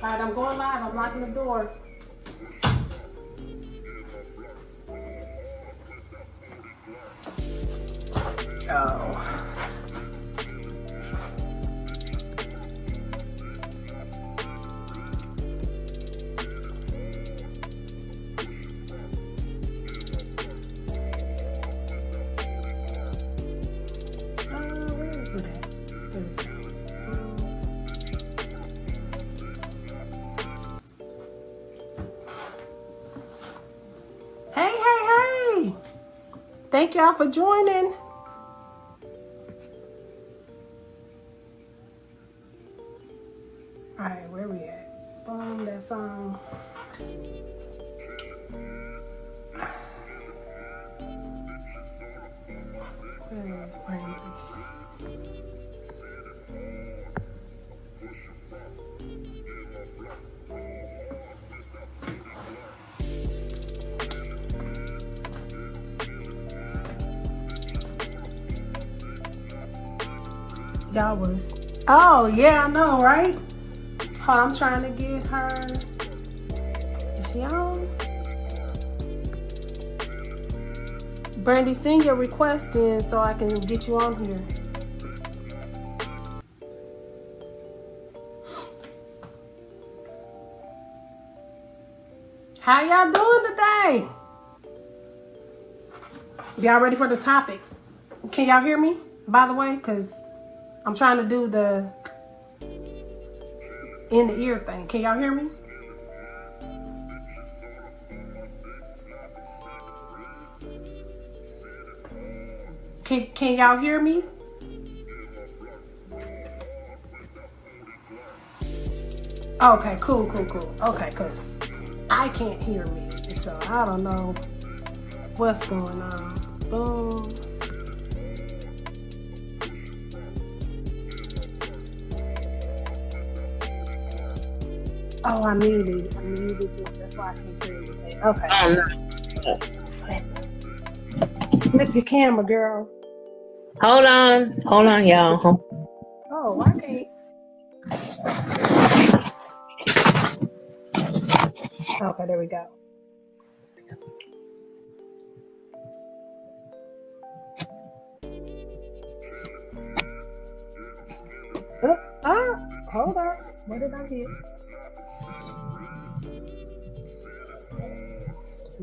All right, I'm going live. I'm locking the door. Oh. Hey. Thank y'all for joining. Alright, where we at? Boom, that song. Where is Brandy? Y'all was. Oh, yeah, I know, right? Hold on, I'm trying to get her. Is she on? Brandy, send your request in so I can get you on here. How y'all doing today? Y'all ready for the topic? Can y'all hear me, by the way? Because I'm trying to do the in the ear thing. Can y'all hear me? Can y'all hear me? Okay, cool. Okay, because I can't hear me. So I don't know what's going on. Boom. Oh, I muted it. That's why I can't hear you. Okay. Oh, no. Flip your camera, girl. Hold on, y'all. Oh, I can't. Okay, there we go. Hold on. What did I hit?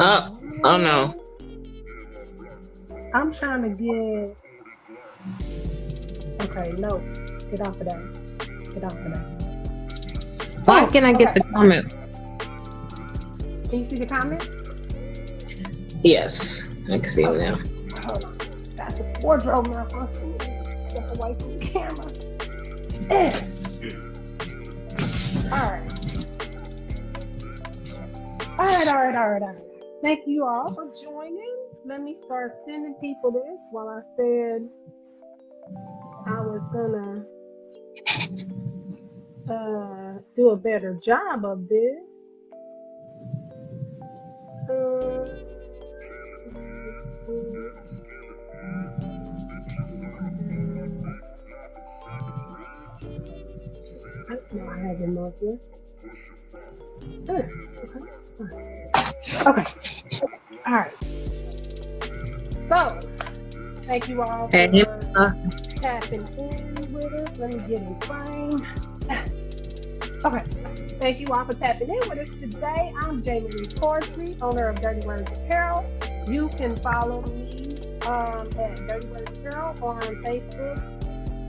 Oh no. I'm trying to get. Okay, no. Get off of that. Why can't I get the comments? Can you see the comment? Yes, I can see them now. Hold on. That's a wardrobe malfunction. Step away from the camera. All right. Thank you all for joining. Let me start sending people this while I said I was gonna do a better job of this. I have him up here. Okay. All right. So, thank you all for tapping in with us. Let me get in frame. Okay. Thank you all for tapping in with us today. I'm Jamie Poetry, owner of Dirty Words Apparel. You can follow me at Dirty Words Apparel on Facebook,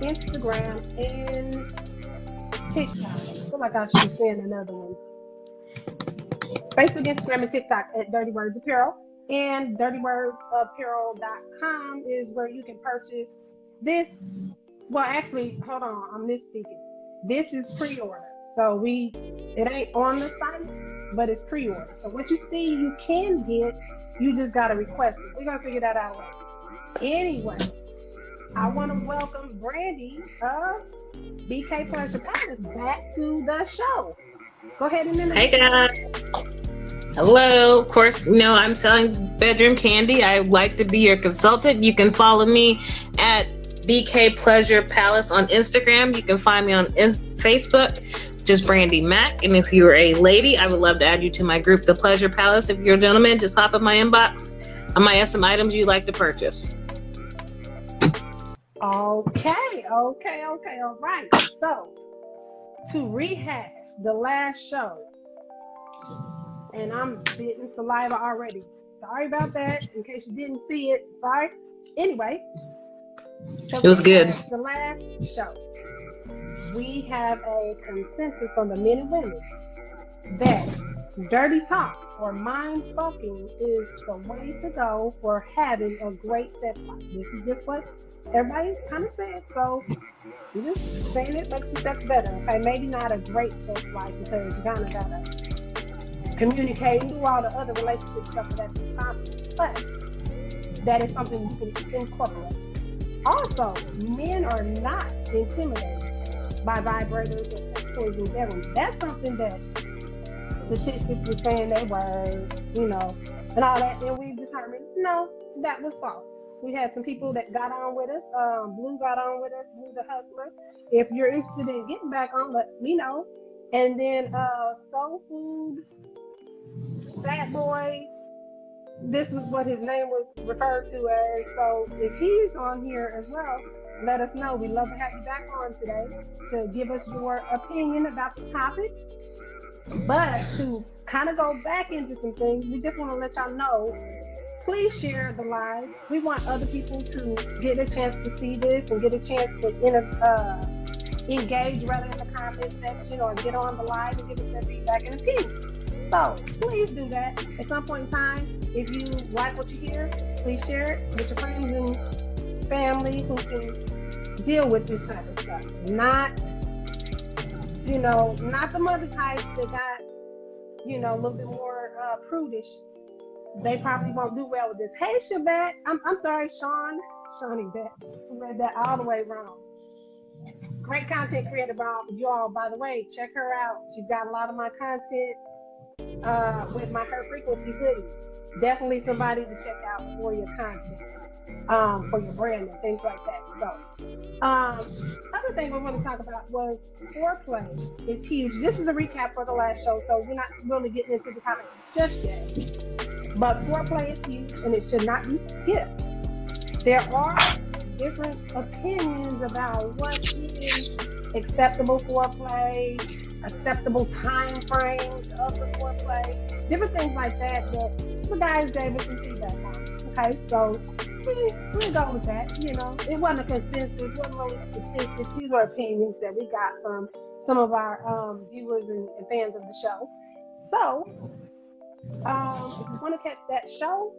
Instagram, and TikTok. I feel like I should be saying another one. Facebook, Instagram, and TikTok at Dirty Words Apparel. And dirtywordapparel.com is where you can purchase this. Well, actually, hold on, I'm misspeaking. This is pre-order. So it ain't on the site, but it's pre-order. So what you see you can get, you just gotta request it. We're gonna figure that out later. Anyway, I want to welcome Brandy of BK Pleasure Palace back to the show. Go ahead and introduce. Hey guys. Hello. Of course, I'm selling bedroom candy. I would like to be your consultant. You can follow me at BK Pleasure Palace on Instagram. You can find me on Facebook. just Brandy Mack. And if you're a lady, I would love to add you to my group, The Pleasure Palace. If you're a gentleman, just hop in my inbox. I might have some items you'd like to purchase. Okay. All right. So, to rehash the last show, and I'm spitting saliva already. Sorry about that. In case you didn't see it, sorry. Anyway, it was good. The last show, we have a consensus from the men and women that dirty talk or mind fucking is the way to go for having a great sex life. This is just what everybody kind of said. So I'm just saying it makes the sex better. Okay, maybe not a great sex life because you kind of gotta communicate and do all the other relationship stuff that's constant. But that is something you can incorporate. Also, men are not intimidated by vibrators or sex toys in general. That's something that statistics were saying they were, and all that, and we determined no, that was false. We had some people that got on with us. Blue got on with us, Blue the Hustler. If you're interested in getting back on, let me know. And then Soul Food, Fat Boy, this is what his name was referred to as. So if he's on here as well, let us know. We'd love to have you back on today to give us your opinion about the topic. But to kind of go back into some things, we just want to let y'all know, please share the live. We want other people to get a chance to see this and get a chance to engage rather in the comment section or get on the live and give us their feedback and opinion. So please do that. At some point in time, if you like what you hear, please share it with your friends and family who can deal with this type of stuff. Not the mother types that got, a little bit more prudish. They probably won't do well with this. Hey, Shabbat. I'm sorry, Shawnee Bet. I read that all the way wrong. Great content creator, y'all. By the way, check her out. She's got a lot of my content with my Her Frequency hoodie. Definitely somebody to check out for your content, for your brand and things like that. So, other thing we want to talk about was foreplay is huge. This is a recap for the last show, so we're not really getting into the topic just yet. But foreplay is huge, and it should not be skipped. There are different opinions about what is acceptable foreplay, acceptable time frames of the foreplay, different things like that the guys gave us some feedback on. Okay, so we'll go with that. It wasn't a consensus, it wasn't really statistics. These were opinions that we got from some of our viewers and fans of the show. So, if you want to catch that show,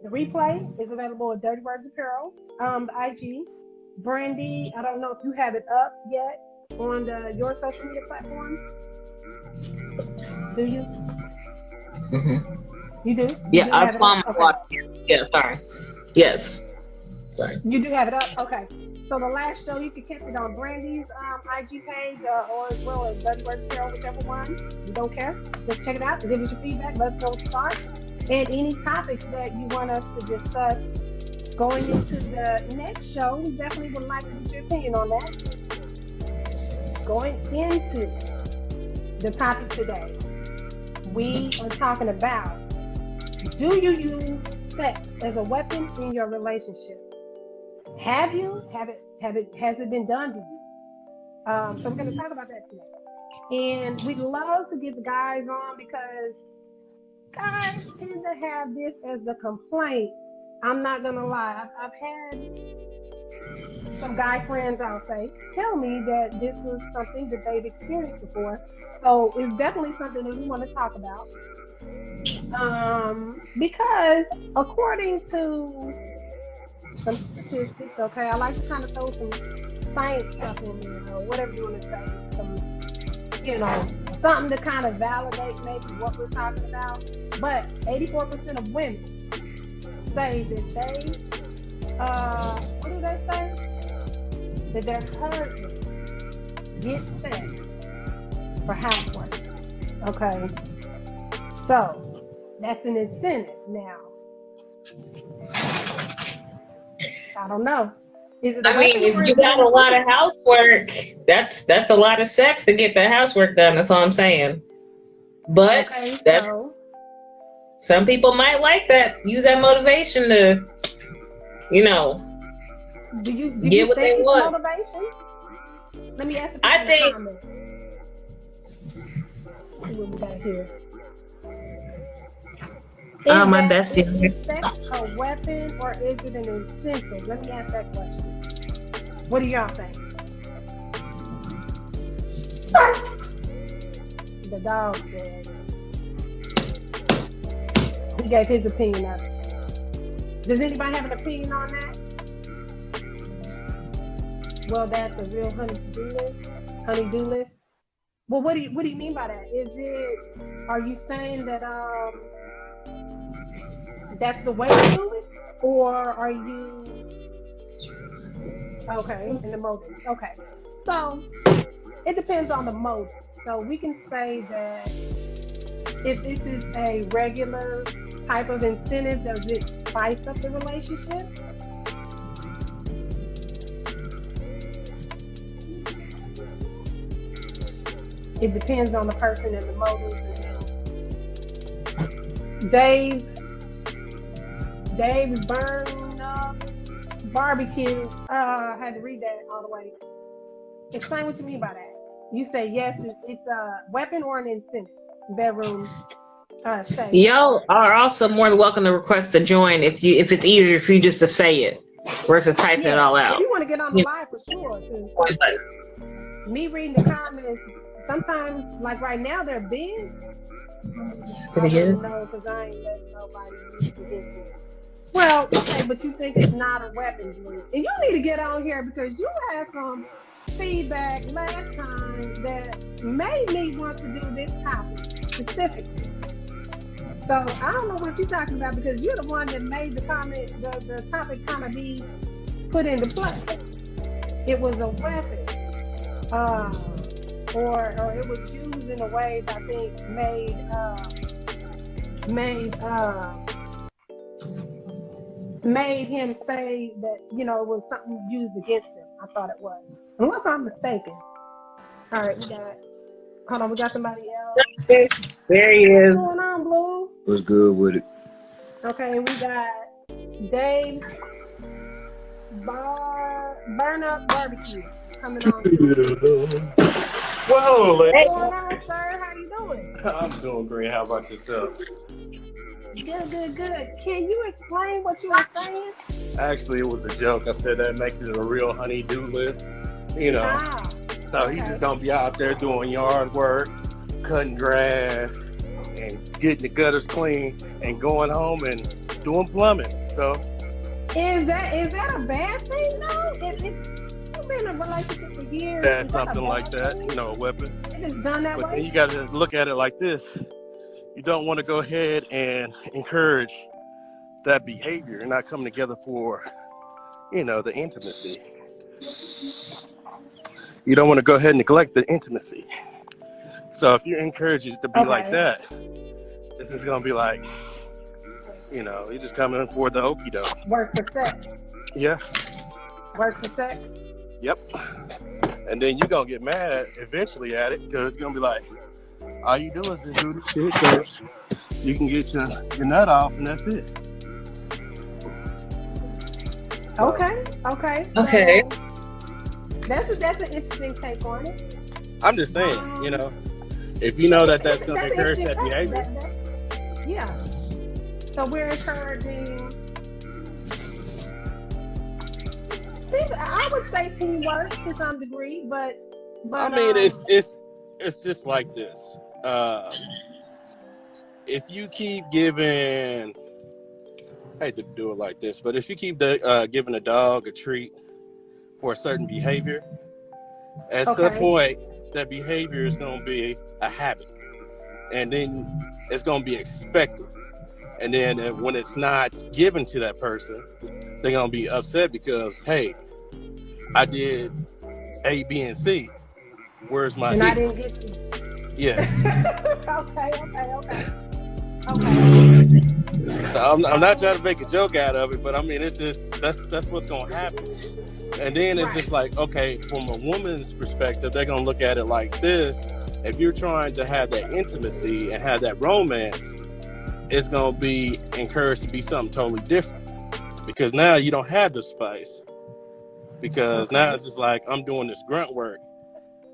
the replay is available at Dirty Words Apparel, the IG. Brandy, I don't know if you have it up yet on your social media platforms. Do you? Mm-hmm. You do? Yeah, I was on my watch. Yeah, sorry. Yes. Sorry. You do have it up? Okay. So the last show, you can catch it on Brandy's IG page or as well as Dirty Words Apparel, whichever one. You don't care. Just check it out. Give us your feedback. Let us know what you thought. And any topics that you want us to discuss going into the next show, we definitely would like to get your opinion on that. Going into the topic today, we are talking about, do you use sex as a weapon in your relationship? Have you? Has it been done to you? So we're going to talk about that today. And we'd love to get the guys on because guys tend to have this as the complaint. I'm not going to lie. I've had some guy friends, I'll say, tell me that this was something that they've experienced before. So it's definitely something that we want to talk about. Because according to some statistics, okay, I like to kind of throw some science stuff in there, or whatever you want to say, something to kind of validate maybe what we're talking about. But 84% of women say that they, what do they say? That their husband gets sex for housework. Okay, so that's an incentive now. I don't know. Is it if you got a lot of housework, that's a lot of sex to get that housework done. That's all I'm saying. But some people might like that. Use that motivation to, do you get what they think want. Motivation? Let me ask I think. See what we got here. Oh, my bestie. Is sex a weapon or is it an incentive? Let me ask that question. What do y'all think? The dog said he gave his opinion of it. Does anybody have an opinion on that? Well, that's a real honey-do list. Honey-do list. Well, what do you mean by that? Are you saying that that's the way to do it, or are you okay in the motive? Okay, so it depends on the motive. So we can say that if this is a regular type of incentive, does it spice up the relationship? It depends on the person and the motive. Dave's burn up barbecue. I had to read that all the way. Explain what you mean by that. You say yes, it's a weapon or an incentive. Bedroom shade. Y'all are also more than welcome to request to join if it's easier for you just to say it versus typing it all out. If you want to get on the live for sure. Me reading the comments, sometimes, like right now, they're big. I don't know because I ain't letting nobody use me. Well, okay, but you think it's not a weapon, and you need to get on here because you had some feedback last time that made me want to do this topic specifically. So I don't know what you're talking about because you're the one that made the comment, the topic kind of be put into play. It was a weapon, or it was used in a way that I think made him say that it was something used against him. I thought it was, unless I'm mistaken. All right, we got somebody else. There he is. What's going on, Blue? What's good with it? Okay, we got Dave Burn Up Barbecue coming on. Whoa, lady. What's going on, sir? How you doing? I'm doing great. How about yourself? Good. Can you explain what you were saying? Actually, it was a joke. I said that makes it a real honey-do list. So he's just going to be out there doing yard work, cutting grass, and getting the gutters clean, and going home and doing plumbing. So is that a bad thing, though? If you've been in a relationship for years, that's something like that, a weapon. It is done that way. Then you got to look at it like this. You don't want to go ahead and encourage that behavior and not come together for, the intimacy. You don't want to go ahead and neglect the intimacy. So if you encourage it to be like that, this is going to be like, you're just coming for the okie doke. Work for sex. Yeah. Work for sex. Yep. And then you're going to get mad eventually at it because it's going to be like, all you do is just do the shit so you can get your nut off and that's it. Okay. Okay. That's an interesting take on it. I'm just saying, if you know that's going to encourage that behavior. Yeah. So we're encouraging. I would say teamwork to some degree, but I mean, it's just like this. If you keep giving, I hate to do it like this, but if you keep giving a dog a treat for a certain behavior, at some point, that behavior is going to be a habit. And then it's going to be expected. And then when it's not given to that person, they're going to be upset because, hey, I did A, B, and C. Where's my And D? I didn't get to. Yeah. Okay. So I'm not trying to make a joke out of it, but I mean, it's just that's what's gonna happen. And then it's just like, okay, from a woman's perspective, they're gonna look at it like this. If you're trying to have that intimacy and have that romance, it's gonna be encouraged to be something totally different. Because now you don't have the spice. Because now it's just like, I'm doing this grunt work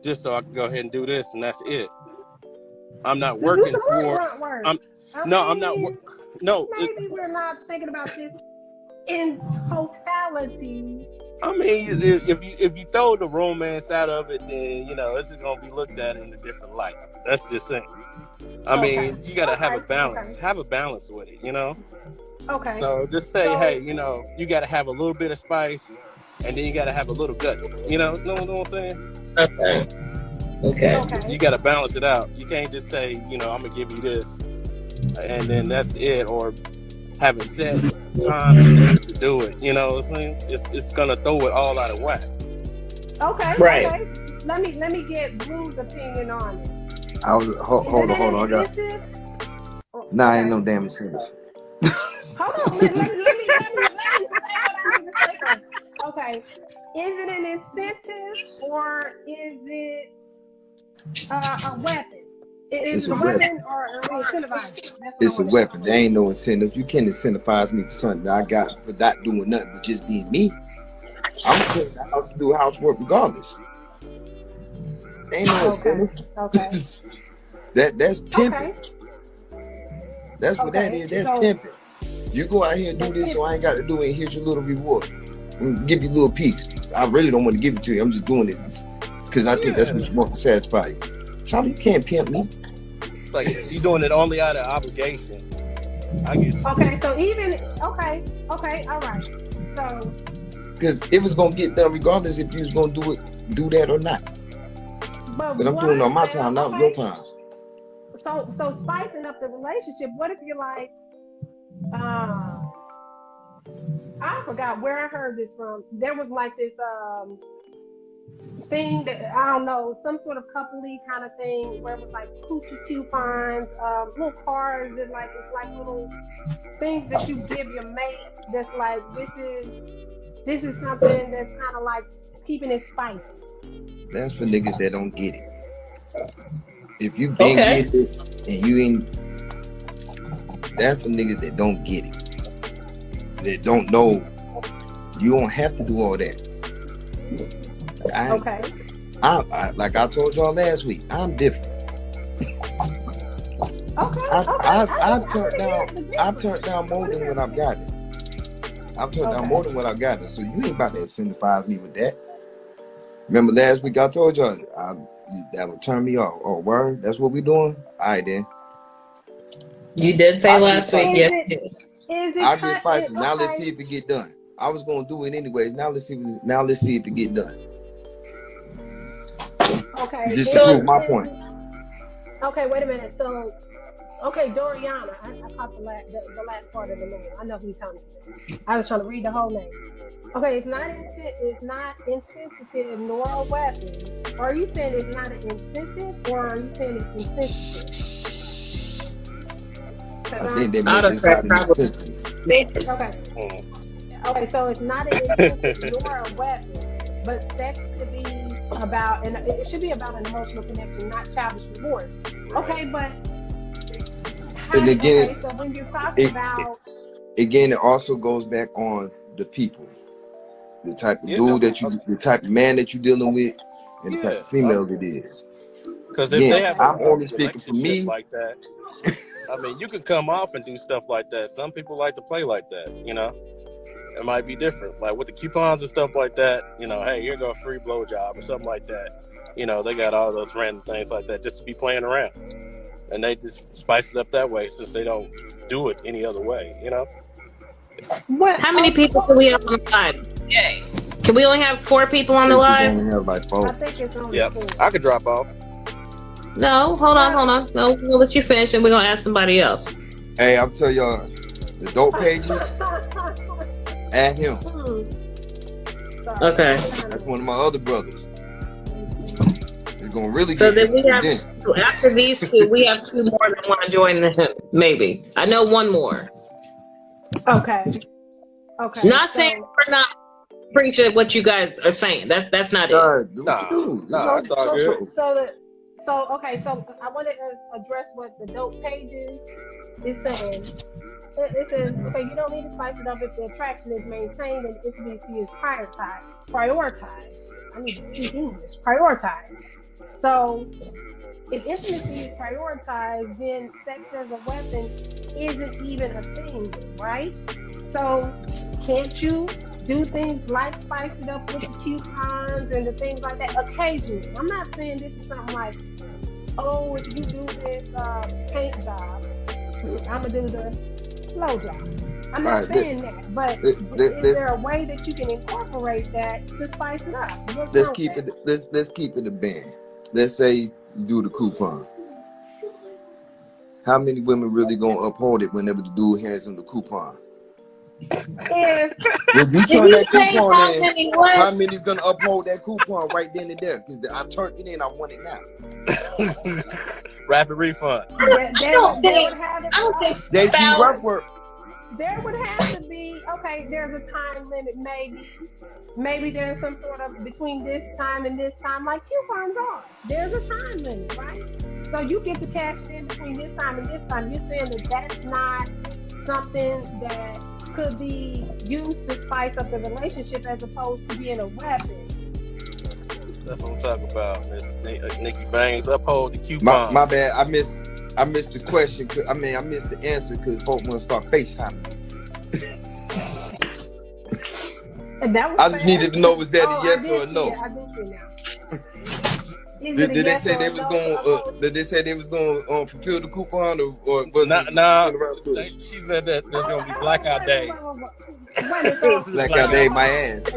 just so I can go ahead and do this, and that's it. I'm not working for. I'm not. No. Maybe we're not thinking about this in totality. I mean, if you throw the romance out of it, then it's just gonna be looked at in a different light. That's just saying. I mean, you gotta have a balance. Okay. Have a balance with it, Okay. So just say, hey, you gotta have a little bit of spice, and then you gotta have a little guts. Know what I'm saying? Okay. You gotta balance it out. You can't just say, I'm gonna give you this, and then that's it, or have a set time and days to do it. You know what I'm saying? It's gonna throw it all out of whack. Okay. Right. Okay. Let me get Blue's opinion on it. I was hold on. I got. Nah, ain't no damn incentive. Hold on. Let me say what I need to say first. Okay. Is it an incentive or is it a weapon? Is it a weapon or incentivizing? It's a weapon. There ain't no incentive. You can't incentivize me for something that I got for not doing nothing but just being me. I'm gonna put in the house to do housework regardless. Ain't no incentive. Okay. That's pimping. Okay. That's what that is. That's pimping. You go out here and do this, so I ain't got to do it. Here's your little reward. Give you a little piece. I really don't want to give it to you. I'm just doing it because I think that's what you want to satisfy you. Charlie, you can't pimp me. It's like you're doing it only out of obligation. I guess. Okay, so okay, all right. So because it was gonna get done regardless if you was gonna do that or not. But I'm doing it on my time, not your time. So spicing up the relationship. What if you're like, I forgot where I heard this from. There was like this thing that I don't know, some sort of coupley kind of thing where it was like coochie coupons, little cards that it's like little things that you give your mate. That's like this is something that's kind of like keeping it spicy. That's for niggas that don't get it. If you been getting it and you ain't, that's for niggas that don't get it. That don't know. You don't have to do all that. I like I told y'all last week, I'm different. I've turned down more than what I've gotten. I've turned down more than what I've gotten. So you ain't about to incentivize me with that. Remember last week I told y'all that would turn me off. Oh, word? That's what we doing? All right then. You did say last week, yes. I just fight. Now let's see if it get done. I was gonna do it anyways. Now let's see if it get done. Okay. Just to prove my point. Okay, wait a minute. So, Doriana. I caught the last part of the name. I know who you're talking about. I was trying to read the whole name. Okay, it's not insensitive nor a weapon. Or are you saying it's not an incentive, or are you saying it's insensitive? I think they made this not an insensitive. Okay, so it's not an incentive nor a weapon, but sex should be about, and it should be about an emotional connection, not childish remorse. Okay, but and again, so when you're talking about, again, it also goes back on the people, the type of dude the type of man that you're dealing with, and the type of female it is. Because if they have, I'm only speaking for me. Like that. I mean, you can come off and do stuff like that. Some people like to play like that, It might be different. Like with the coupons and stuff like that, hey, here go a free blowjob or something like that. They got all those random things like that just to be playing around. And they just spice it up that way since they don't do it any other way, How many people can we have on the live? Yay. Can we only have 4 people on the live? We only have like 4. I think it's only 4. I could drop off. No, hold on. No, we'll let you finish and we're going to ask somebody else. Hey, I'll tell y'all, the dope pages, add him. Okay. That's one of my other brothers. It's going to really so get then we have, so after these 2, we have 2 more that want to join him, maybe. I know one more. Okay. Okay. Not saying we're not appreciate what you guys are saying. That's not it. Nah, it's all good. So I want to address what the dope pages is saying. It says, okay, you don't need to spice it up if the attraction is maintained and intimacy is prioritized. I need to speak English. Prioritized. So if intimacy is prioritized, then sex as a weapon isn't even a thing, right? So can't you do things like spice it up with the coupons and the things like that occasionally? I'm not saying this is something like, oh, if you do this paint job, I'm gonna do the slow job. I'm not saying that, but is there a way that you can incorporate that to spice it up? Let's keep it a band. Let's say you do the coupon. How many women really gonna uphold it whenever the dude hands them the coupon? If you turn that coupon in, how many's gonna uphold that coupon right then and there? Because I turned it in, I want it now. Rapid refund. I don't think there would have to be, okay, there's a time limit, maybe there's some sort of between this time and this time, like coupons are. There's a time limit, right? So you get to cash it in between this time and this time. You're saying that that's not something that could be used to spice up the relationship as opposed to being a weapon. That's what I'm talking about, Miss Nikki Bangs. Uphold the coupon. My bad. I missed the question. I missed the answer because folks want to start FaceTiming. I just needed to know, was that a yes or a no? I did see now. Did they say they was going? Did they say they was going to fulfill the coupon, or was she said that there's going to be blackout days. Blackout day, my ass.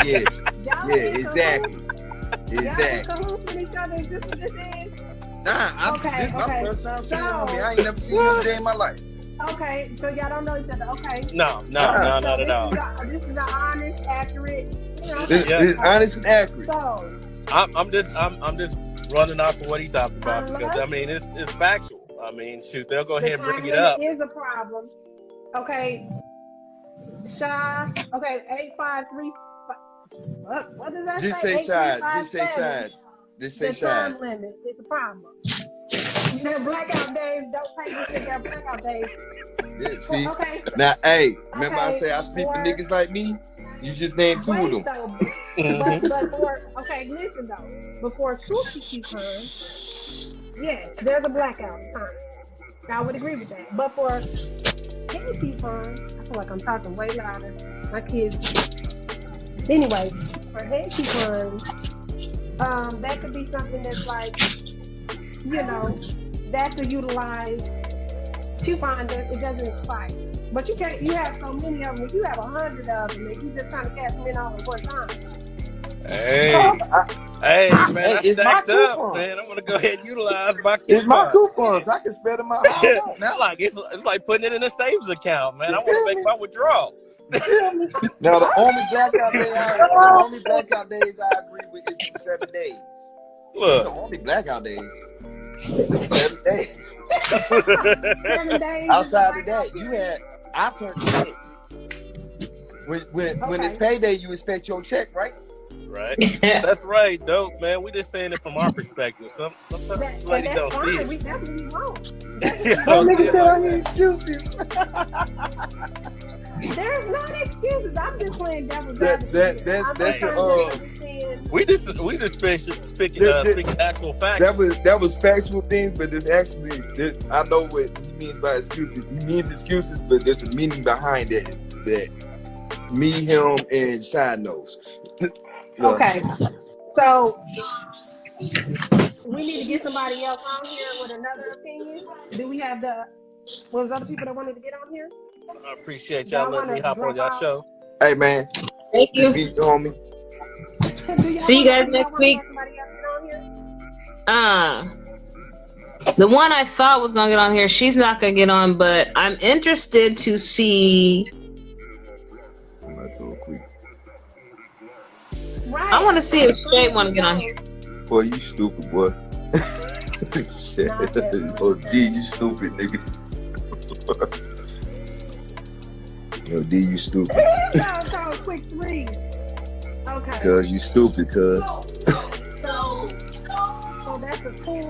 Yeah, exactly. Nah, this is my first time seeing me. I ain't never seen him a day in my life. Okay, so y'all don't know each other. Okay. No, not at all. This is an honest, accurate. This is honest and accurate. So I'm just running off of what he talked about because I mean it's factual. I mean, shoot, they'll go ahead and bring it up. Is a problem. Okay. Shy. Okay, 853. What does that Just say? Say shy. Just say shy. Just say the shy. Time limit is a problem. Their blackout days don't pay to their blackout days. Yeah, see? Okay. Now, hey, remember I say I speak for niggas like me? You just named two of them. Okay, listen though. Before Sushi coupons, yes, there's a blackout time. I would agree with that. But for head coupons, I feel like I'm talking way louder. My kids. Anyway, for head coupons, that could be something that's like, that could utilize coupons. It doesn't expire. But you have so many of them. If you have 100 of them, and you just trying to cash them in all at one time. Hey, man, I stacked up, man. I'm gonna go ahead and utilize my coupons. It's my coupons. I can spend them out. It's like putting it in a savings account, man. I want to make my withdrawal. Now the only blackout days I agree with is the 7 days. Look, the only blackout days. 7 days. 7 days. Outside of that, I turned it in. When it's payday, you expect your check, right? Right. That's right, dope, man. We just saying it from our perspective. Sometimes ladies don't see it. We definitely won't. Nigga said I need excuses. There's no excuses. I'm just playing devil's advocate. We just speaking actual facts. That was factual things, but there's actually I know what he means by excuses. He means excuses, but there's a meaning behind it that me, him, and Shy knows. Okay, so we need to get somebody else on here with another opinion. Do we have was other people that wanted to get on here? I appreciate y'all letting me hop on y'all show. Hey, man. Thank you. Be homie. See you guys next week. The one I thought was gonna get on here, she's not gonna get on, but I'm interested to see. I'm gonna throw a quick. Right. I want to see if Shay want to get on here. Boy, you stupid, boy. Shit. Oh, D, you stupid, nigga. Yo, D, you stupid. No, quick 3. Okay. Cause you stupid, cuz. So that's a tool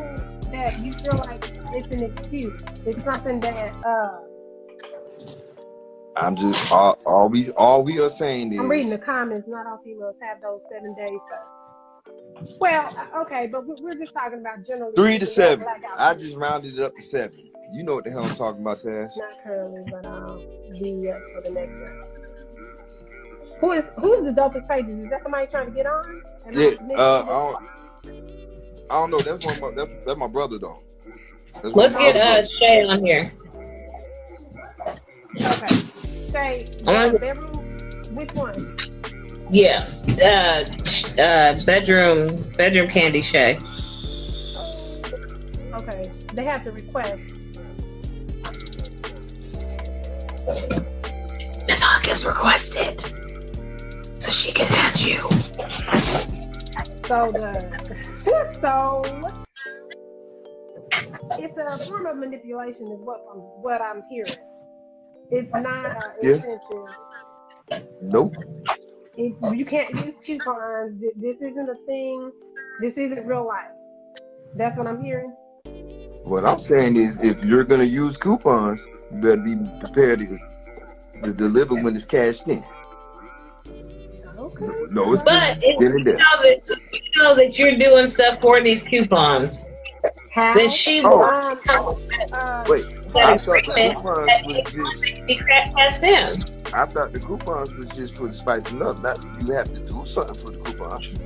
that you feel like it's an excuse. It's something that I'm just all we are saying is I'm reading the comments. Not all females have those 7 days. Well, okay, but we're just talking about generally 3 to 7. blackout. I just rounded it up to 7. You know what the hell I'm talking about, Taz. Not currently, but be for the next round. Who's the dopest pages? Is that somebody trying to get on? I don't know. That's my brother though. Let's get Shay on here. Okay. Shay, bedroom. Which one? Yeah. Bedroom candy Shay. Okay. They have to request. Miss Hawkins requested, so she can add you. So it's a form of manipulation, is what I'm hearing. It's not incentive. Nope. You can't use coupons. This isn't a thing. This isn't real life. That's what I'm hearing. What I'm saying is, if you're gonna use coupons, you better be prepared to deliver when it's cashed in. Okay. No, it's but you know that you're doing stuff for these coupons. How? Then she wait. I thought the coupons was just be cashed in. I thought the coupons was just for the spicing up. Not you have to do something for the coupons.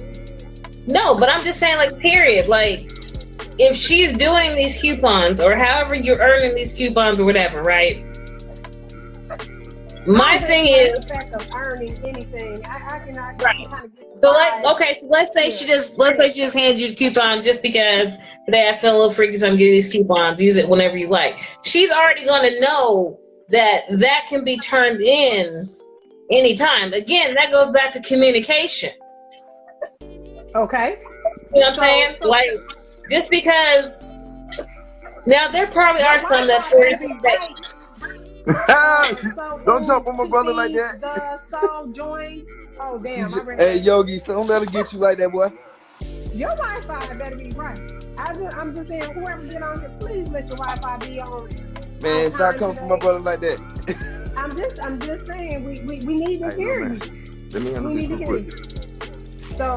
No, but I'm just saying, like, period. Like, if she's doing these coupons or however you're earning these coupons or whatever, right? My thing is the fact of earning anything. I cannot right. kind of get the So vibe. let's say she just hands you the coupon just because today I feel a little freaky, so I'm giving these coupons. Use it whenever you like. She's already gonna know that can be turned in anytime. Again, that goes back to communication. Okay. You know what I'm saying? Like, just because now there probably are some that don't jump on my brother like that. The soul join. Oh damn! Hey Yogi, so don't let her get you like that, boy. Your Wi-Fi better be right. I'm just saying, whoever get on here, please let your Wi-Fi be on. Man, it's not coming from my brother like that. I'm just saying, we need to hear you. Let me handle this real quick. So,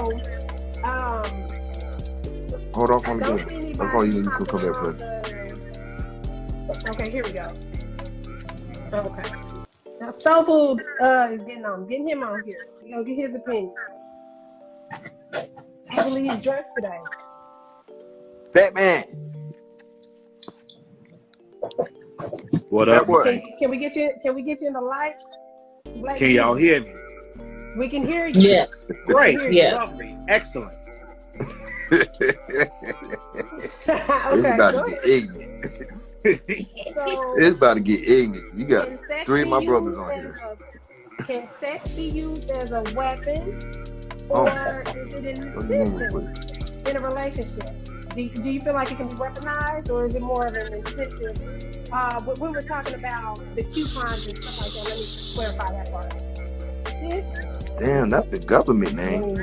hold off on the game. I'll call you when you can come back first. Okay, here we go. Okay. Now, Soul Food is getting him on here. We're gonna get his opinion. I believe he's dressed today. Fat man. What up? Can we get you in the light? Can y'all hear me? We can hear you. Yeah. Great. Yeah. Lovely. Excellent. It's about to get ignorant. It's about to get ignorant. You got 3 of my brothers on here. Can sex be used as a weapon, or is it in a relationship? Do you feel like it can be weaponized, or is it more of an incentive? When we're talking about the coupons and stuff like that, let me clarify that part. Damn, that's the government name.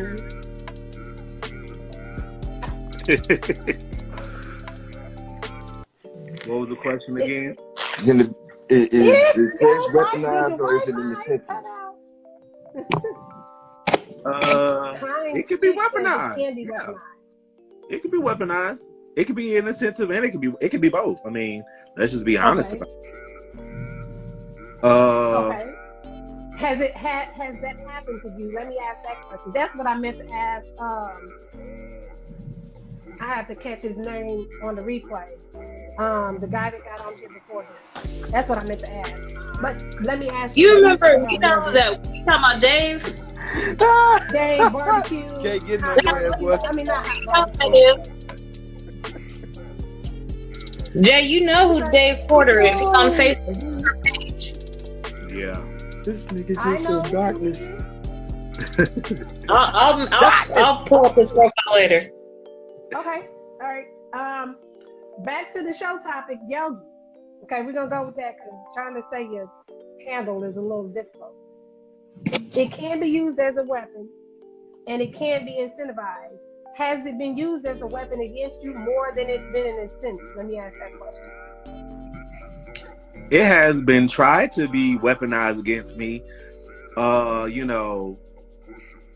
What was the question again? Is sex weaponized or is it an incentive? It could be weaponized. Yeah. It could be weaponized. It could be an incentive, and it could be both. I mean, let's just be honest about it. Okay. Has that happened to you? Let me ask that question. That's what I meant to ask. I have to catch his name on the replay. The guy that got on here before him. That's what I meant to ask. But let me ask you. You remember, you know that we talking about Dave? Dave Barbecue. Can't get no ass, boy. I mean, not Jay, you know who Dave Porter is. He's on Facebook. Yeah. This nigga just said darkness. I'll pull up his profile later. Okay. All right. Back to the show topic, Yogi. Okay, we're gonna go with that because trying to say handle is a little difficult. It can be used as a weapon, and it can be incentivized. Has it been used as a weapon against you more than it's been an incentive? Let me ask that question. It has been tried to be weaponized against me.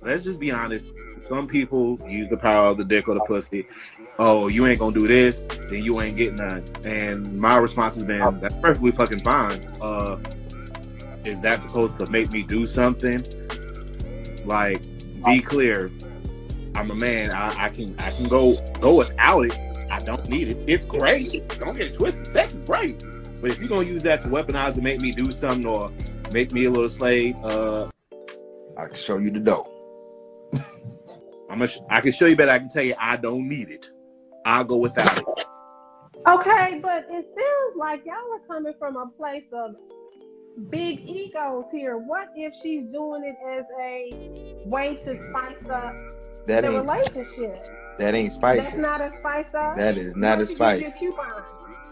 Let's just be honest. Some people use the power of the dick or the pussy. Oh, you ain't gonna do this, then you ain't getting none. And my response has been, that's perfectly fucking fine. Is that supposed to make me do something? Like, be clear. I'm a man. I can go without it. I don't need it. It's great. Don't get it twisted. Sex is great. But if you're gonna use that to weaponize and make me do something or make me a little slave, I can show you the dough. I can show you, but I can tell you I don't need it. I'll go without it. Okay, but it sounds like y'all are coming from a place of big egos here. What if she's doing it as a way to spice up the relationship? That ain't spicy. That's not a spice up. That is not a spice.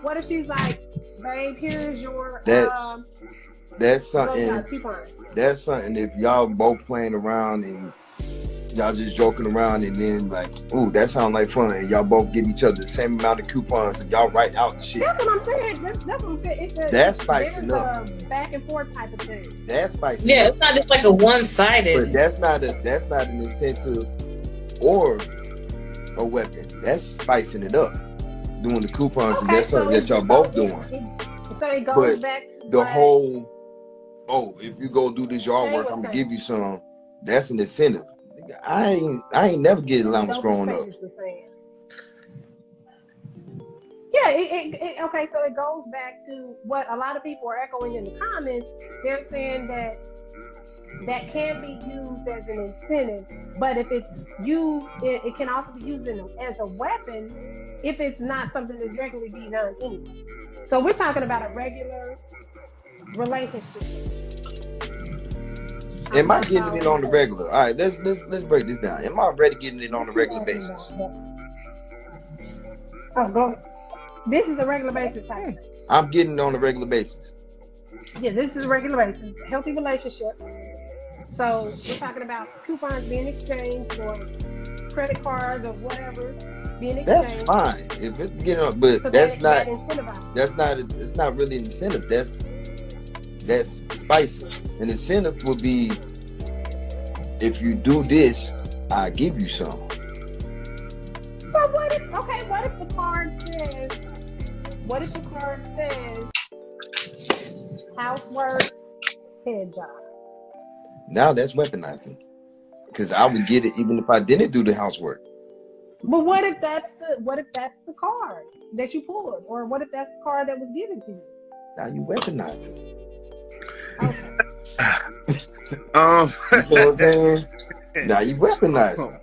What if she's like, babe, here's your that's something. That's something if y'all both playing around and y'all just joking around and then like, ooh, that sounds like fun. And y'all both give each other the same amount of coupons and y'all write out shit. That's what I'm saying. That's what I'm saying. That's spicing up. A back and forth type of thing. That's spicing up. Yeah, it's not just like a one-sided. But that's not an incentive or a weapon. That's spicing it up. Doing the coupons, and that's something that y'all both doing. So it goes back to the whole, if you go do this yard work, I'm gonna give you some. That's an incentive. I ain't never get allowance growing up. Yeah, okay, so it goes back to what a lot of people are echoing in the comments. They're saying that can be used as an incentive, but if it's used, it can also be used as a weapon if it's not something that's regularly being done anyway. So we're talking about a regular relationship. Am I getting it on the regular? All right, let's break this down. Am I already getting it on a regular basis? Oh, go ahead. This is a regular basis type thing. I'm getting it on a regular basis. Yeah, this is a regular basis. Healthy relationship. So we're talking about coupons being exchanged or credit cards or whatever being exchanged. That's fine if it's getting on, but so it's not really an incentive. That's spicy. An incentive would be if you do this, I give you some. So what if the card says housework, head job? Now that's weaponizing. Because I would get it even if I didn't do the housework. But what if that's the card that you pulled? Or what if that's the card that was given to you? Now you weaponize it. Okay. You know what I'm saying? Now you weaponize it.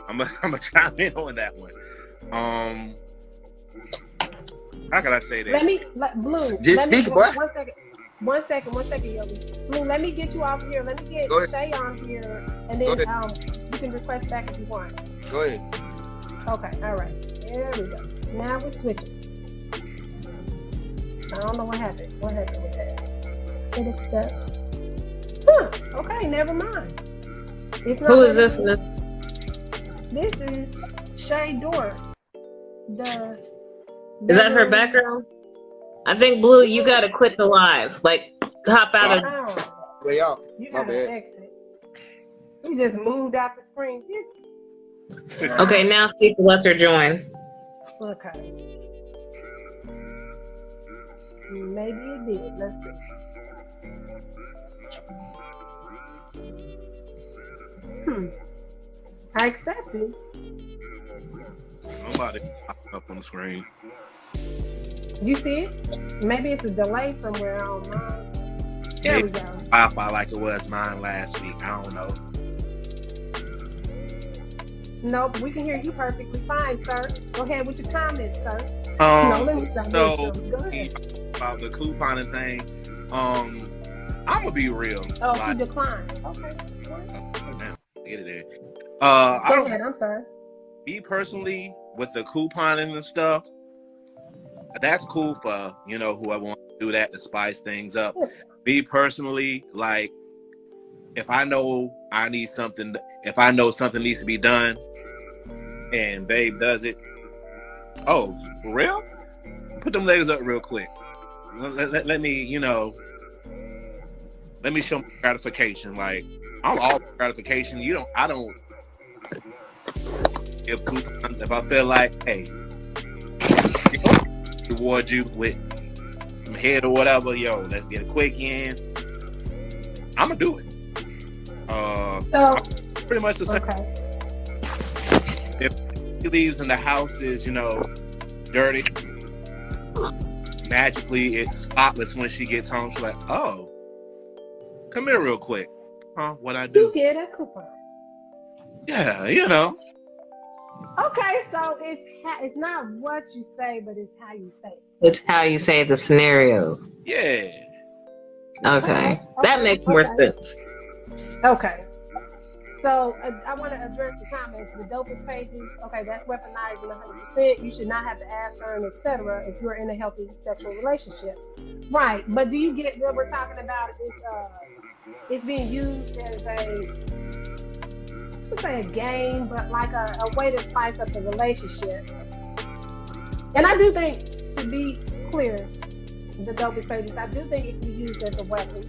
I'm gonna chime in on that one. How can I say that? Blue. Just speak, boy. One second, Yogi. Blue, let me get you off here. Let me get Shay on here, and then you can request back if you want. Go ahead. Okay, all right. There we go. Now we're switching. I don't know what happened. What happened with that? It accepts. Okay, never mind. Who is this? This is Shay Dorr. Is that her background? I think Blue, you gotta quit the live. Like, hop out of. Way out. You gotta exit. You just moved out the screen. Okay, now Steve lets her join. Okay. Maybe it did. Let's see. I accepted. Nobody popped up on the screen. You see it? Maybe it's a delay somewhere on mine. There we go. Wi-Fi like it was mine last week. I don't know. Nope, we can hear you perfectly fine, sir. Go ahead with your comments, sir. About the couponing thing, I'm gonna be real. Oh, like, you declined. Okay. Get it there. Go ahead, I'm sorry. Me personally, with the couponing and stuff, that's cool for, whoever wants to do that to spice things up. Me personally, like, if I know I need something, if I know something needs to be done, and babe does it, oh, for real? Put them legs up real quick. Let me, you know, let me show my gratification. Like, I'm all gratification. I don't give coupons if I feel like, hey, reward you with some head or whatever. Yo, let's get a quick in. I'm gonna do it. So pretty much the same. Okay. If he leaves and the house is, you know, dirty, magically it's spotless when she gets home. She's like, oh, come here real quick. Huh? What I do? You get a coupon. Yeah, you know. Okay, so it's not what you say, but it's how you say it. It's how you say the scenarios. Yeah. Okay. That makes more sense. Okay. So I want to address the comments. The dopest pages, okay, that's weaponizing 100%. You should not have to ask, earn, etc. if you're in a healthy sexual relationship. Right. But do you get what we're talking about? It's being used as a game, but like a way to spice up the relationship. And I do think, to be clear, the dopest pages, I do think it can be used as a weapon.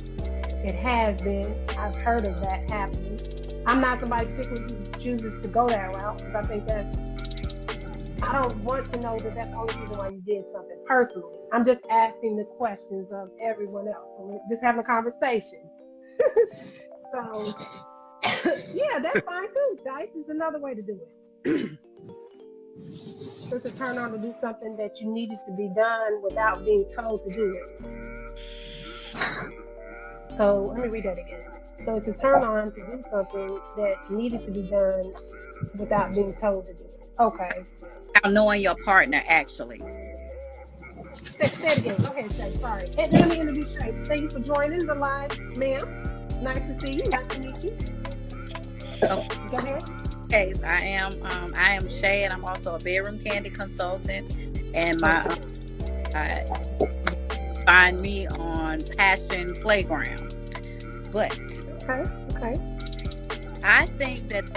It has been. I've heard of that happening. I'm not somebody particularly who chooses to go that route, because I think I don't want to know that that's the only reason why you did something personally. I'm just asking the questions of everyone else. I'm just having a conversation. So, yeah, that's fine too. Dice is another way to do it. So to turn on to do something that you needed to be done without being told to do it. So let me read that again. So to turn on to do something that needed to be done without being told to do it. Okay. Now knowing your partner, actually. Say it again. Go ahead, Shay. Sorry. And let me introduce Shay. Thank you for joining the live, ma'am. Nice to see you. Nice to meet you. Okay. Go ahead. Okay, so I am Shay, and I'm also a bedroom candy consultant. And find me on Passion Playground. But okay. I think that's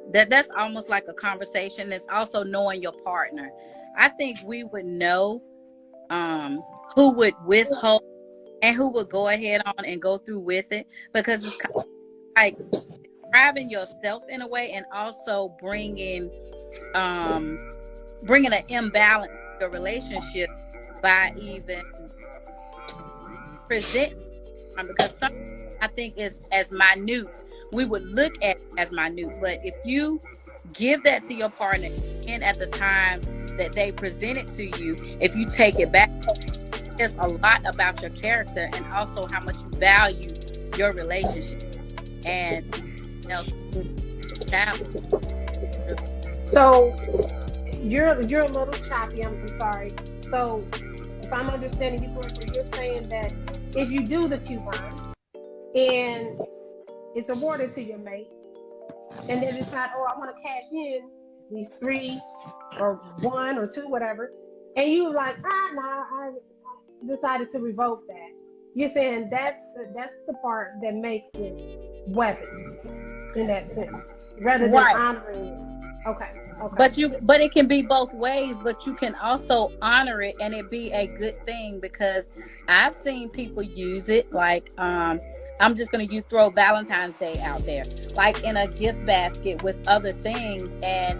that's almost like a conversation. It's also knowing your partner. I think we would know who would withhold and who would go ahead on and go through with it, because it's kind of like driving yourself in a way, and also bringing an imbalance to your relationship by even presenting, because something I think is as minute, we would look at as minute, but if you give that to your partner and at the time that they present it to you, if you take it back, there's a lot about your character and also how much you value your relationship. And so you're a little choppy. I'm sorry. So if I'm understanding you correctly, you're saying that if you do the coupon and it's awarded to your mate, and they decide, oh, I want to cash in these 3 or 1 or 2, whatever, and you like, I decided to revoke that. You're saying that's the part that makes it weapons in that sense, rather than honoring it. Okay. But it can be both ways, but you can also honor it and it be a good thing, because I've seen people use it like I'm just going to throw Valentine's Day out there, like in a gift basket with other things, and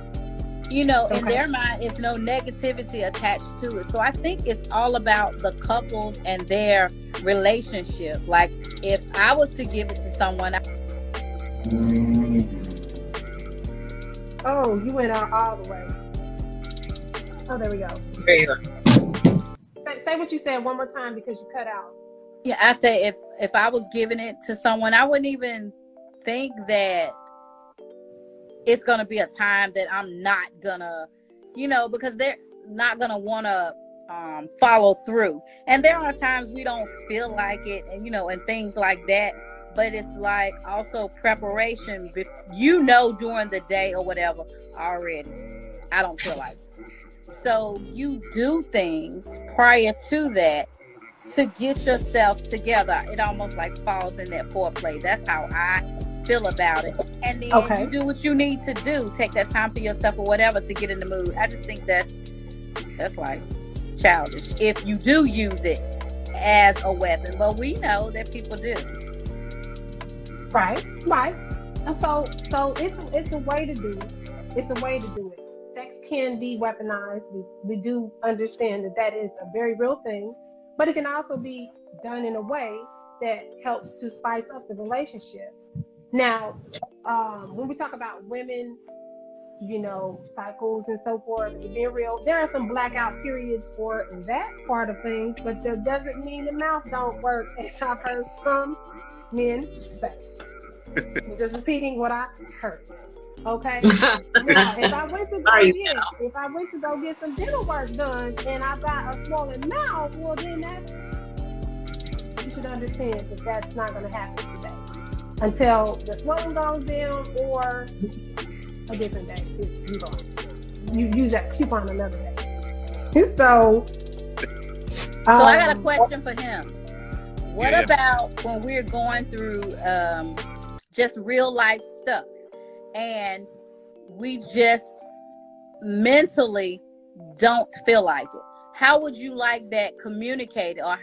in their mind it's no negativity attached to it. So I think it's all about the couples and their relationship. Like if I was to give it to someone, oh, you went out all the way. Oh, there we go. There you go. Say what you said one more time, because you cut out. Yeah, I say if I was giving it to someone, I wouldn't even think that it's going to be a time that I'm not going to, because they're not going to want to follow through. And there are times we don't feel like it, and, and things like that. But it's like also preparation, during the day or whatever already, I don't feel like it. So you do things prior to that to get yourself together. It almost like falls in that foreplay. That's how I feel about it. And then you do what you need to do. Take that time for yourself or whatever to get in the mood. I just think that's like childish if you do use it as a weapon. But we know that people do. Right. And so it's a way to do it. It's a way to do it. Sex can be weaponized. We do understand that is a very real thing, but it can also be done in a way that helps to spice up the relationship. Now, when we talk about women, cycles and so forth, to be real, there are some blackout periods for that part of things, but that doesn't mean the mouth don't work, as I've heard some men say. I'm just repeating what I heard. Okay. Now, if I went to go get some dental work done and I got a swollen mouth, well then you should understand that that's not going to happen today until the swelling goes down or a different day. You use that coupon another day. So I got a question for him. What about when we're going through just real life stuff and we just mentally don't feel like it? How would you like that communicated, or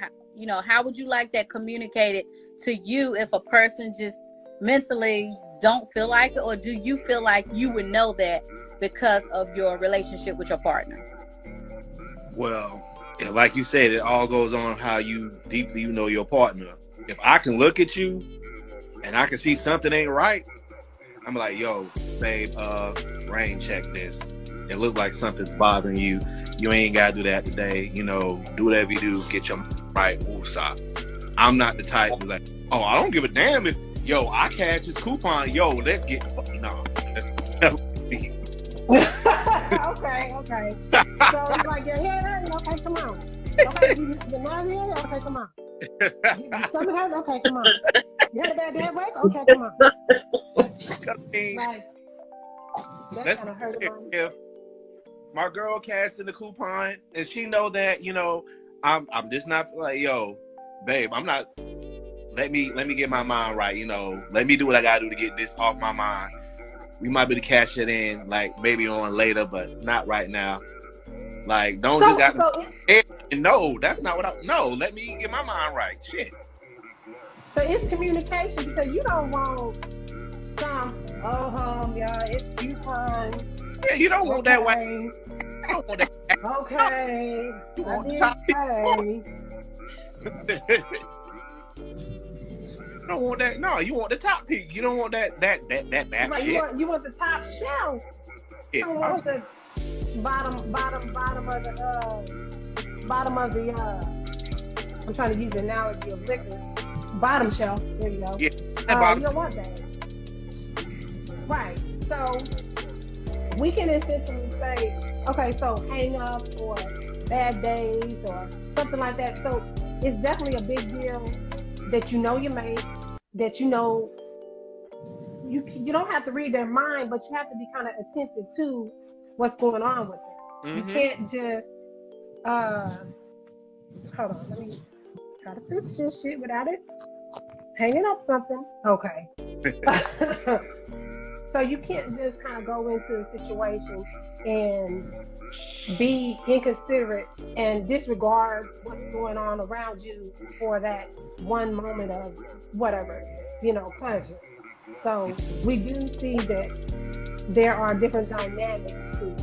how would you like that communicated to you if a person just mentally don't feel like it? Or do you feel like you would know that because of your relationship with your partner? Well, like you said, it all goes on how deeply you know your partner. If I can look at you and I can see something ain't right, I'm like, yo, babe, rain check this. It looks like something's bothering you. You ain't gotta do that today. Do whatever you do, get your right. Woosah. I'm not the type to like, oh, I don't give a damn if I cash this coupon. Let's get no. Okay. So it's like your head hurting. Okay, come on. Okay, you're not here. Okay, come on. Your stomach hurts. Okay, come on. You had a bad day at work. Okay, come on. That's kind of hurt. If my girl cashed in the coupon and she know that I'm just not like, babe, I'm not. Let me get my mind right. Let me do what I gotta do to get this off my mind. We might be able to cash it in, like maybe on later, but not right now. Like, don't just got no. That's not what I. No, let me get my mind right. Shit. So it's communication, because you don't want some. Yeah, it's coupon. Yeah, you don't want that way. You don't want that. Okay. You want the top. You don't want that. No, you want the top piece. You don't want that bad shit. You want the top shelf. You don't want the bottom of the I'm trying to use the analogy of liquor. Bottom shelf. There you go. Yeah, you don't want that. Right. So we can essentially say, okay, so hang up or bad days or something like that. So it's definitely a big deal that you know your mate, that you don't have to read their mind, but you have to be kind of attentive to what's going on with them. Mm-hmm. You can't just hold on, let me try to fix this shit without it hanging up something. Okay. So you can't just kind of go into a situation and be inconsiderate and disregard what's going on around you for that one moment of whatever, pleasure. So we do see that there are different dynamics to it.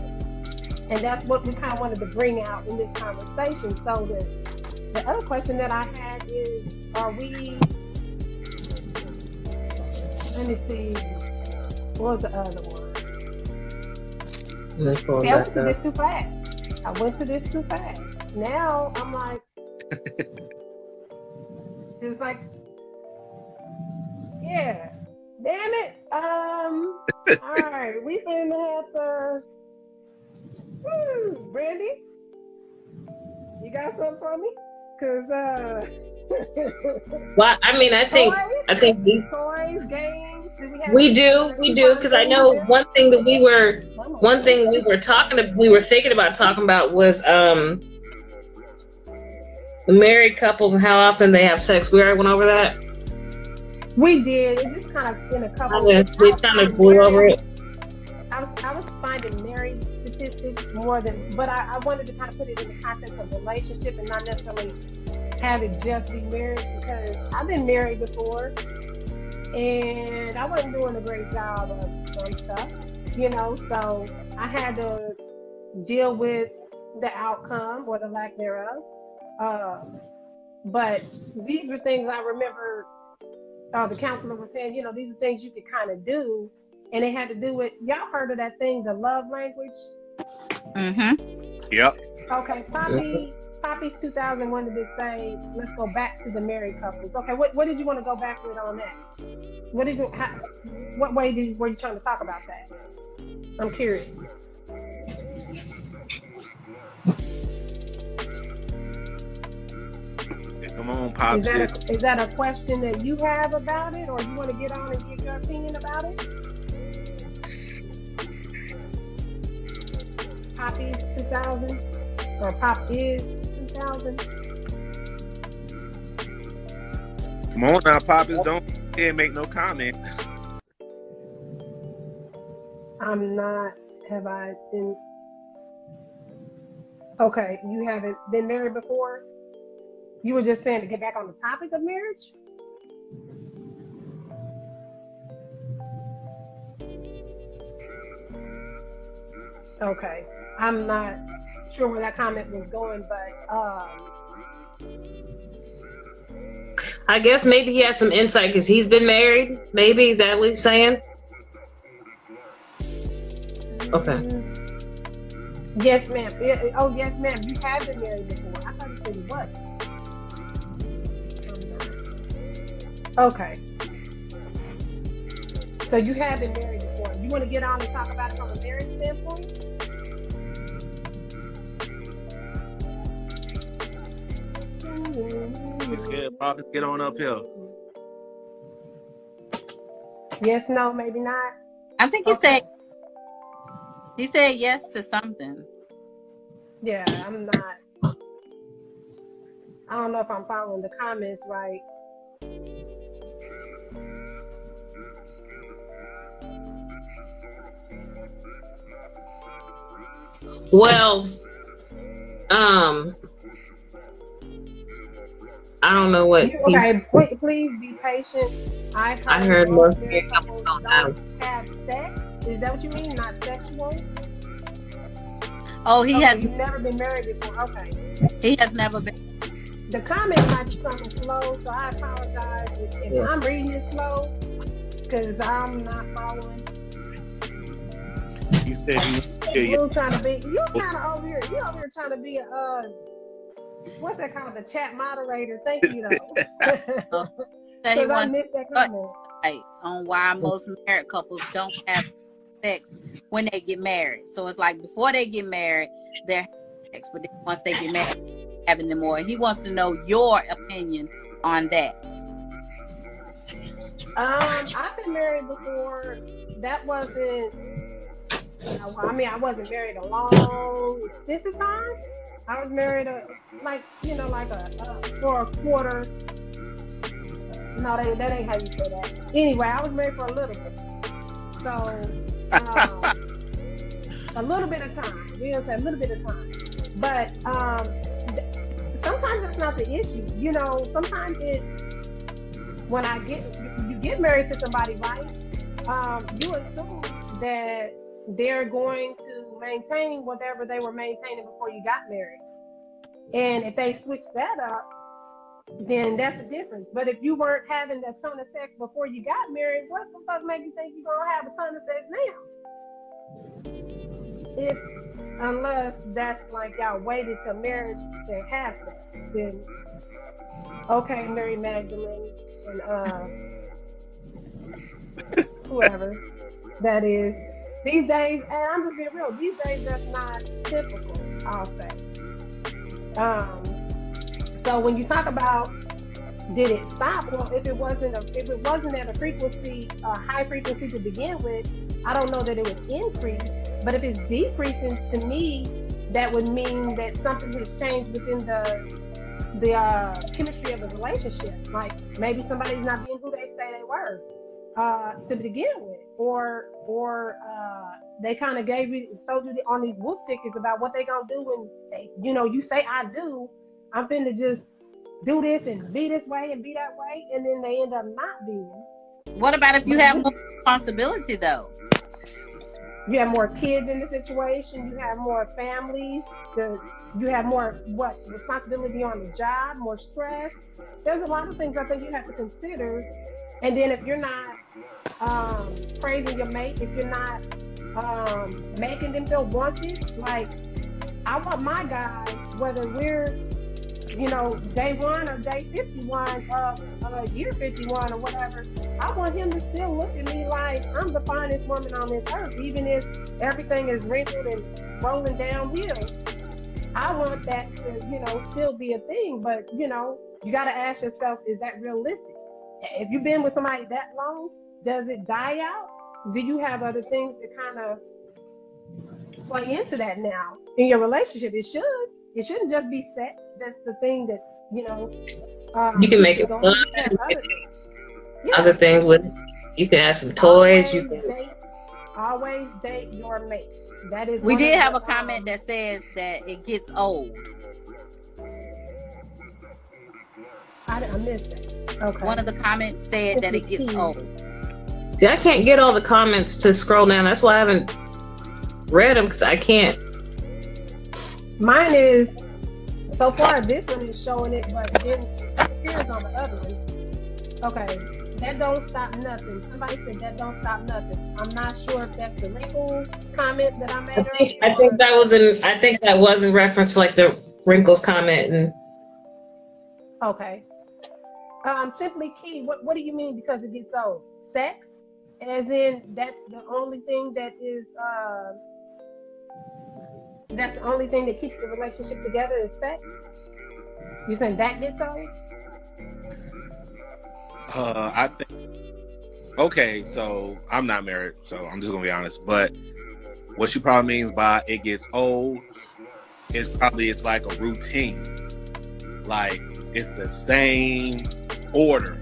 And that's what we kind of wanted to bring out in this conversation. So the other question that I had is, let me see, what was the other one? I went to this too fast. Now I'm like, it's like, yeah, damn it. All right, we finna have to. Brandy, you got something for me? Cause well, I mean, I think toys, games. We do, because I know one thing we were thinking about talking about was married couples and how often they have sex. We already went over that. We did. It just kind of in a couple. We kind of blew over it. I was finding married statistics more than, but I wanted to kind of put it in the context of relationship and not necessarily have it just be married, because I've been married before and I wasn't doing a great job of some stuff, you know, so I had to deal with the outcome or the lack thereof. But these were things I remember the counselor was saying, you know, these are things you could kind of do. And it had to do with, y'all heard of that thing, the love language? Mm-hmm. Yep. Okay, Poppy's 2000 wanted to say, let's go back to the married couples. Okay, what did you want to go back with on that? What way were you trying to talk about that? I'm curious. Come on, Pop. Is that a question that you have about it, or you want to get on and give your opinion about it? Poppy's 2000, or Pop is 2000. Come on now, Poppers, don't make no comment. I'm not. Have I been? Okay, you haven't been married before? You were just saying to get back on the topic of marriage? Okay. I'm not sure where that comment was going, but I guess maybe he has some insight because he's been married. Maybe, is that what he's saying? Okay. Yes, ma'am. Oh, yes, ma'am. You have been married before. I thought you said you wasn't. Okay. So you have been married before. You want to get on and talk about it from a marriage standpoint? It's good. Pop, get on up here. Yes, no, maybe not. I think he said yes to something. Yeah, I'm not. I don't know if I'm following the comments right. Well, I don't know what. Okay, please be patient. I heard most couples don't have sex. Is that what you mean? Not sexual? Oh, you've never been married before. Okay. He has never been. The comment might be something slow, so I apologize if I'm reading it slow, because I'm not following. You said you trying to be. You kind of over here. You over here trying to be a what's that called? The chat moderator. Thank you, though. Because I missed that comment. Right, on why most married couples don't have sex when they get married. So it's like before they get married, they're having sex, but then once they get married, having them more. He wants to know your opinion on that. I've been married before. That wasn't. I mean, I wasn't married a long extensive time. I was married for a quarter. No, that ain't how you say that. Anyway, I was married for a little bit. So, a little bit of time. We'll say a little bit of time. But sometimes that's not the issue. You know, sometimes when you get married to somebody, right? You assume that they're going to maintain whatever they were maintaining before you got married. And if they switch that up, then that's the difference. But if you weren't having a ton of sex before you got married, what the fuck make you think you're going to have a ton of sex now? Unless that's like y'all waited till marriage to have sex. Then, okay, Mary Magdalene and whoever that is. These days, and I'm just being real, these days that's not typical, I'll say. So when you talk about did it stop? Well, if it wasn't at a high frequency to begin with, I don't know that it would increase. But if it's decreasing, to me, that would mean that something has changed within chemistry of the relationship. Like maybe somebody's not being who they say they were to begin with, or they kind of gave you sold you on these wolf tickets about what they gonna do when they, you say I do, I'm finna just do this and be this way and be that way, and then they end up not being. What about if you have more responsibility though? You have more kids in the situation. You have more families. You have more responsibility on the job, more stress. There's a lot of things I think you have to consider. And then if you're not praising your mate, if you're not making them feel wanted, like I want my guy, whether we're day 1 or day 51 of year 51 or whatever, I want him to still look at me like I'm the finest woman on this earth, even if everything is wrinkled and rolling downhill. I want that to, still be a thing, but you got to ask yourself, is that realistic? If you've been with somebody that long, does it die out? Do you have other things that kind of play into that now in your relationship? It should. It shouldn't just be sex. That's the thing that, you can make it fun. Other things with it. You can add some toys. Always date your mate. That is. We did have a comment that says that it gets old. I missed that. Okay. One of the comments said that it gets old. See, I can't get all the comments to scroll down. That's why I haven't read them, because I can't. Mine is, so far this one is showing it, but then it appears on the other one. Okay, that don't stop nothing. Somebody said that don't stop nothing. I'm not sure if that's the wrinkles comment that I made. I think that was in reference to like the wrinkles comment. And okay. Simply Key, what do you mean because it gets old? Sex? As in that's the only thing that is that's the only thing that keeps the relationship together is sex? You think that gets old? I think. Okay, so I'm not married, so I'm just gonna be honest. But what she probably means by it gets old is probably it's like a routine. Like it's the same order,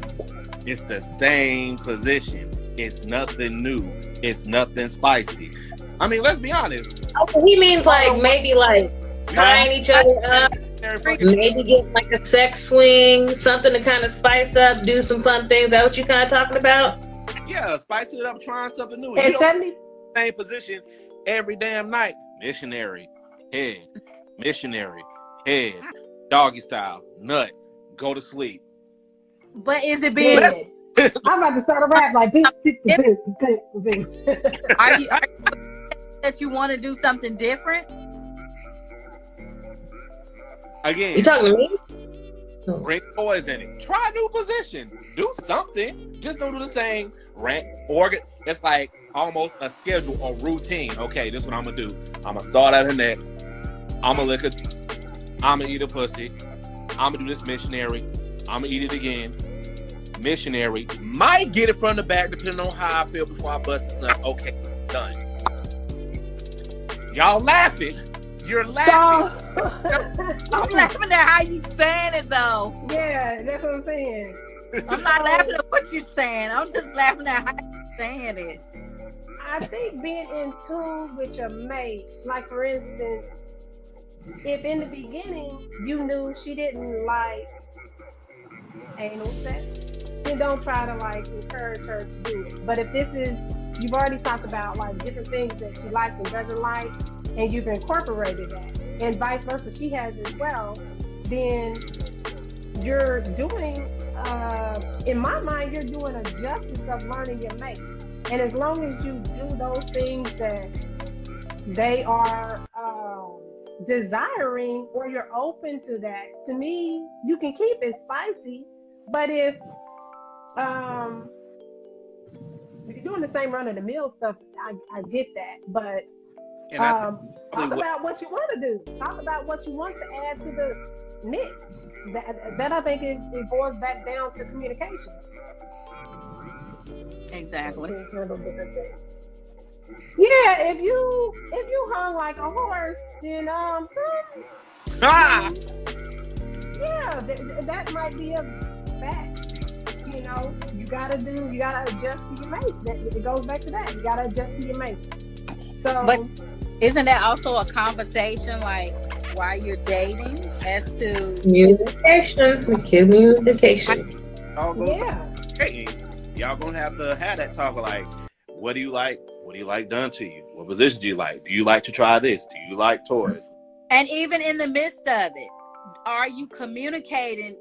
it's the same position. It's nothing new. It's nothing spicy. I mean, let's be honest. He means like maybe like tying each other up, maybe get like a sex swing, something to kind of spice up, do some fun things. Is that what you kind of talking about? Yeah, spicing it up, trying something new. And you don't same position every damn night. Missionary, head, doggy style, nut, go to sleep. But is it being? I'm about to start a rap like this. Are you that you want to do something different? Again, you talking to me? Bring toys in it. Try a new position. Do something. Just don't do the same rant organ. It's like almost a schedule or routine. Okay, this is what I'm gonna do. I'm gonna start at the neck. I'm gonna lick it. I'm gonna eat a pussy. I'm gonna do this missionary. I'm gonna eat it again. Missionary. Might get it from the back depending on how I feel before I bust this nut. Okay, done. Y'all laughing. You're laughing. I'm laughing at how you saying it though. Yeah, that's what I'm saying. I'm not laughing at what you're saying. I'm just laughing at how you're saying it. I think being in tune with your mate, like for instance, if in the beginning you knew she didn't like anal sex, then don't try to like encourage her to do it. But if this is, you've already talked about like different things that she likes and doesn't like, and you've incorporated that, and vice versa, she has as well, then you're doing, in my mind, you're doing a justice of learning your mate. And as long as you do those things that they are desiring, or you're open to that, to me, you can keep it spicy. But if you're doing the same run-of-the-mill stuff, I get that. But talk about what you want to do. Talk about what you want to add to the mix. That I think it boils back down to communication. Exactly. Yeah, if you hung like a horse, then Yeah, that might be a fact. You know, you gotta adjust to your mate. It goes back to that. You gotta adjust to your mate. So, but isn't that also a conversation, like while you're dating, as to communication? Y'all gonna have to have that talk of like, what do you like? What do you like done to you? What position do you like? Do you like to try this? Do you like toys? And even in the midst of it, are you communicating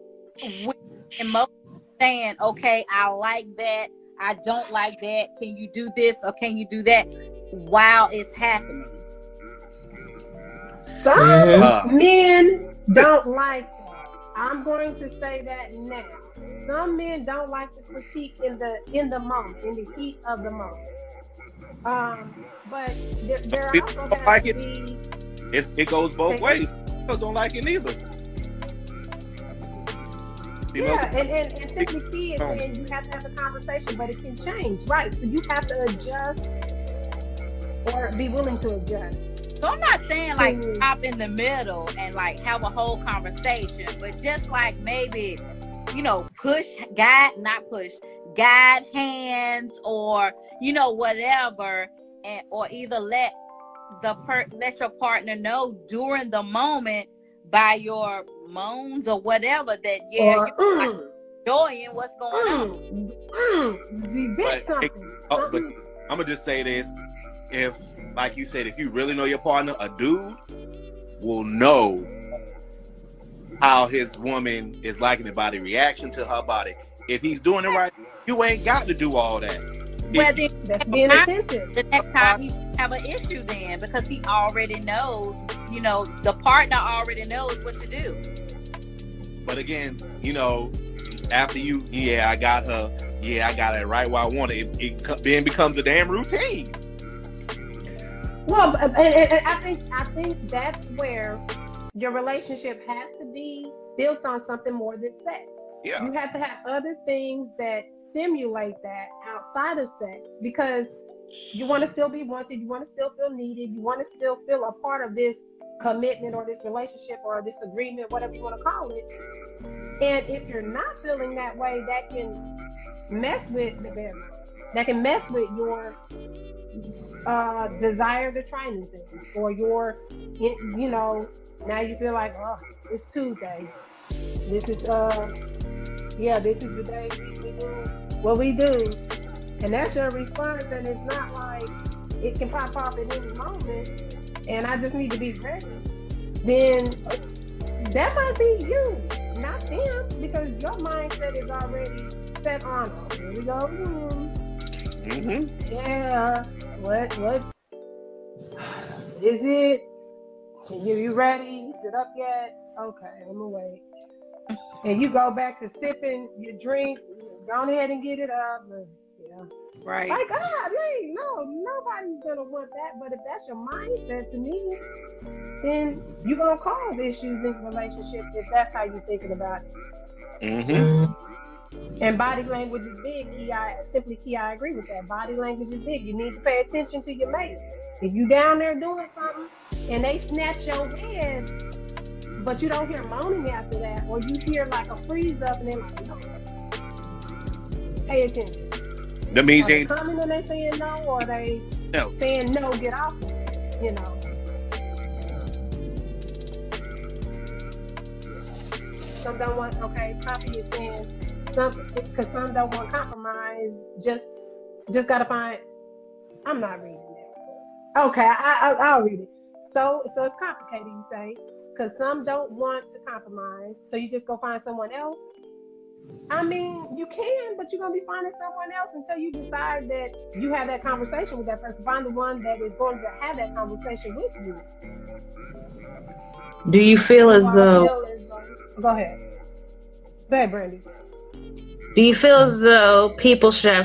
with emotions, saying, okay, I like that, I don't like that, can you do this or can you do that while it's happening? Some men don't like that. I'm going to say that now. Some men don't like to critique in the moment, in the heat of the moment. But there also has like to be. It goes both ways. People don't like it neither. Yeah, and simply key is saying you have to have a conversation, but it can change, right? So you have to adjust or be willing to adjust. So I'm not saying like stop in the middle and like have a whole conversation, but just like maybe, guide hands or, whatever, or either let your partner know during the moment by your moans or whatever that you're enjoying what's going on. But I'm gonna just say this: if, like you said, if you really know your partner, a dude will know how his woman is liking the body reaction to her body. If he's doing it right, you ain't got to do all that. Well, then that's being attentive. The next time he should have an issue then, because he already knows, the partner already knows what to do. But again, after I got her, I got it right where I want it. It then becomes a damn routine. Well, and I think that's where your relationship has to be built on something more than sex. Yeah. You have to have other things that stimulate that outside of sex, because you want to still be wanted, you want to still feel needed, you want to still feel a part of this commitment or this relationship or this agreement, whatever you want to call it. And if you're not feeling that way, that can mess with your desire to try new things, or now you feel like, oh, it's Tuesday. This is the day we do what we do. And that's your response, and it's not like it can pop off at any moment and I just need to be ready. Then that might be you, not them, because your mindset is already set on, here we go. Yeah, what is it? Are you ready? Is it up yet? Okay, I'm gonna wait. And you go back to sipping your drink, go ahead and get it up. Yeah. Right. Like, no, nobody's gonna want that. But if that's your mindset, to me, then you're gonna cause issues in your relationship if that's how you're thinking about it. And body language is big. Key, I agree with that. Body language is big. You need to pay attention to your mate. If you down there doing something and they snatch your head, but you don't hear moaning after that, or you hear like a freeze up and they're like, no. Pay attention. That means they coming and they saying no, or they saying no, get off of it, Some don't want, Poppy is saying because some don't want compromise, just gotta find, I'm not reading that. Okay, I'll read it. So it's complicated, you say, because some don't want to compromise, so you just go find someone else. I mean, you can, but you're going to be finding someone else until you decide that you have that conversation with that person. Find the one that is going to have that conversation with you. Do you feel as though... Go ahead. Go ahead, Brandy. Do you feel as though people should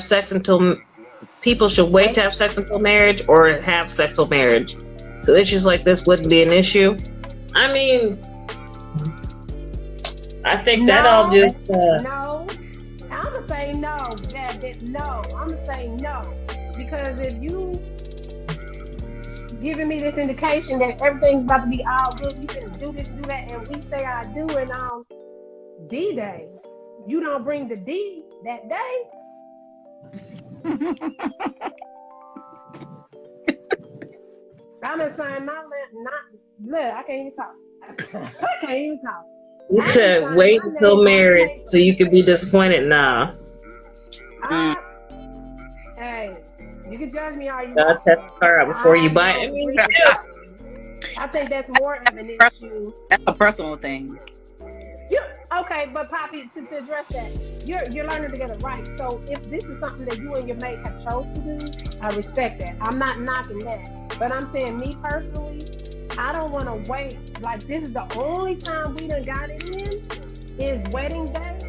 wait to have sex until marriage, or have sex till marriage, so issues like this wouldn't be an issue? I mean, I think that all just... No. I'm going to say no. No. I'm going to say no. Because if you giving me this indication that everything's about to be all good, you can do this, do that, and we say I do, and D-Day. You don't bring the D that day. I'm just saying, look, I can't even talk. I can't even talk. You said wait until marriage so you could be disappointed. Nah. Hey, you can judge me all you gotta want. test the car out before you buy it. I think that's more of an issue. That's a personal thing. Okay, but Poppy, to address that, you're learning to get it right. So if this is something that you and your mate have chose to do, I respect that. I'm not knocking that. But I'm saying, me personally, I don't want to wait. Like, this is the only time we done got it in is wedding day,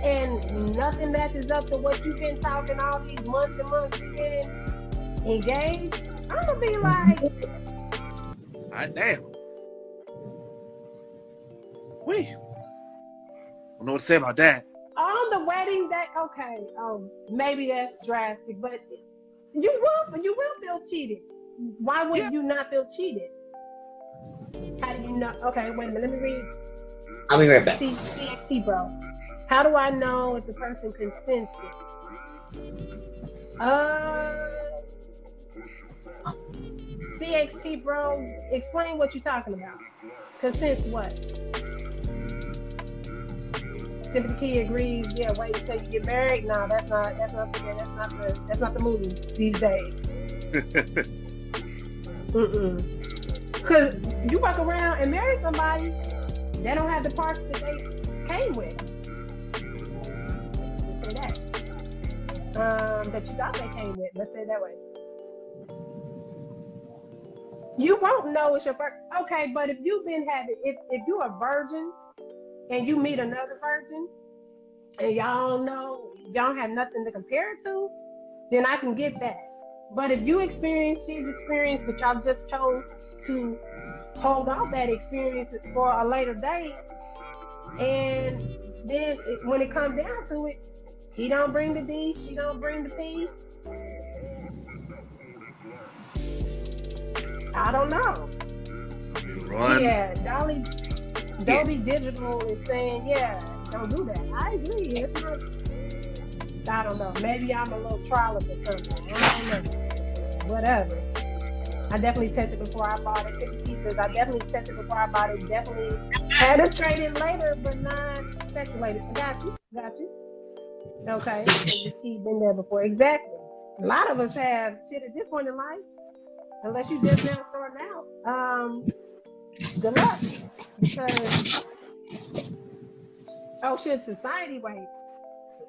and nothing matches up to what you've been talking all these months and months you've been engaged. I'm going to be like, damn. Wait. I don't know what to say about that. On the wedding day, okay, maybe that's drastic, but you will feel cheated. Why would you not feel cheated? How do you know? Okay, wait a minute, let me read. I'll be right back. CXT, bro. How do I know if the person consents? CXT, bro, explain what you're talking about. Consent what? If the kid agrees, yeah, wait until you get married. No, that's not the move these days. Cause you walk around and marry somebody, they don't have the parts that they came with. Let's say that. That you thought they came with. Let's say it that way. You won't know it's your first. Okay, but if you've been having, if you're a virgin and you meet another virgin, and y'all know y'all have nothing to compare it to, then I can get that. But if you experience, she's experienced, but y'all just chose to hold off that experience for a later date, and then when it comes down to it, he don't bring the D, she don't bring the P. I don't know. Yeah, Dolby Digital is saying, yeah, don't do that. I agree. It's not, I don't know. Maybe I'm a little trialist or something. I don't know. Whatever. I definitely tested before I bought it. 50 pieces. I definitely tested before I bought it. Definitely had to trade it later, but not speculated. Got you. Okay. He's been there before. Exactly. A lot of us have shit at this point in life. Unless you just now starting out. Good luck. Because society, wait.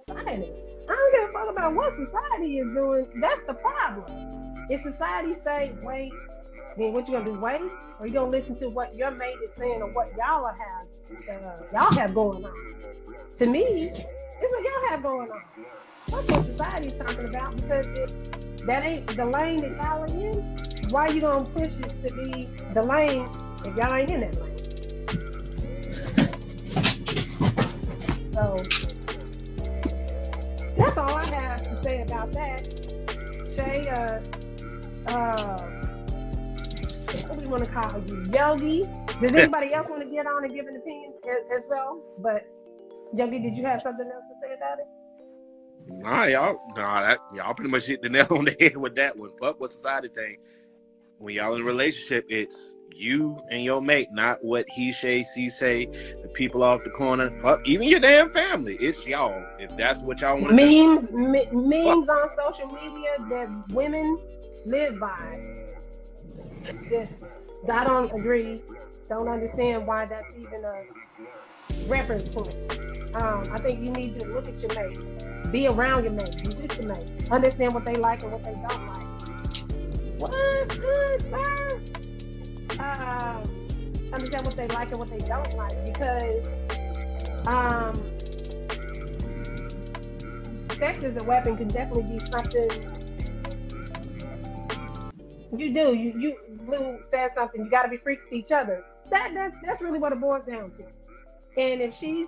Society. I don't give a fuck about what society is doing. That's the problem. If society say wait, then what you gonna do? Wait, or you gonna listen to what your mate is saying or what y'all have going on? To me, it's what y'all have going on. That's what society's talking about. Because if that ain't the lane that y'all are in, why you gonna push it to be the lane if y'all ain't in that lane? So that's all I have to say about that. Shay, what do we want to call you? Yogi? Does anybody else want to get on and give an opinion as well? But Yogi, did you have something else to say about it? Y'all pretty much hit the nail on the head with that one. Fuck what society think. When y'all in a relationship, it's you and your mate, not what he say, she say, the people off the corner, fuck, even your damn family. It's y'all. If that's what y'all want to do. Memes on social media that women live by. I don't agree. Don't understand why that's even a reference point. I think you need to look at your mate. Be around your mate. Be with your mate. Understand what they like and what they don't like. What's good, sir? Understand what they like and what they don't like, because sex as a weapon can definitely be something you do. You Lou said something. You got to be freaks to each other. That's really what it boils down to. And if she's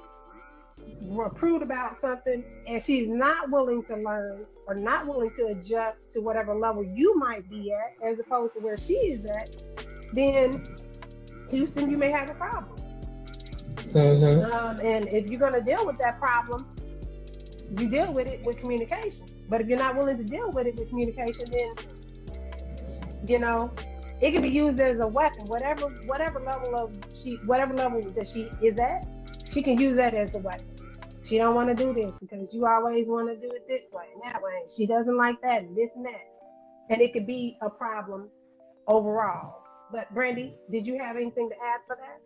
prude about something and she's not willing to learn or not willing to adjust to whatever level you might be at, as opposed to where she is at, then Houston, you may have a problem. Mm-hmm. And if you're gonna deal with that problem, you deal with it with communication. But if you're not willing to deal with it with communication, then it can be used as a weapon. Whatever level that she is at, she can use that as a weapon. She don't want to do this because you always want to do it this way and that way. She doesn't like that and this and that. And it could be a problem overall. But Brandy, did you have anything to add for that?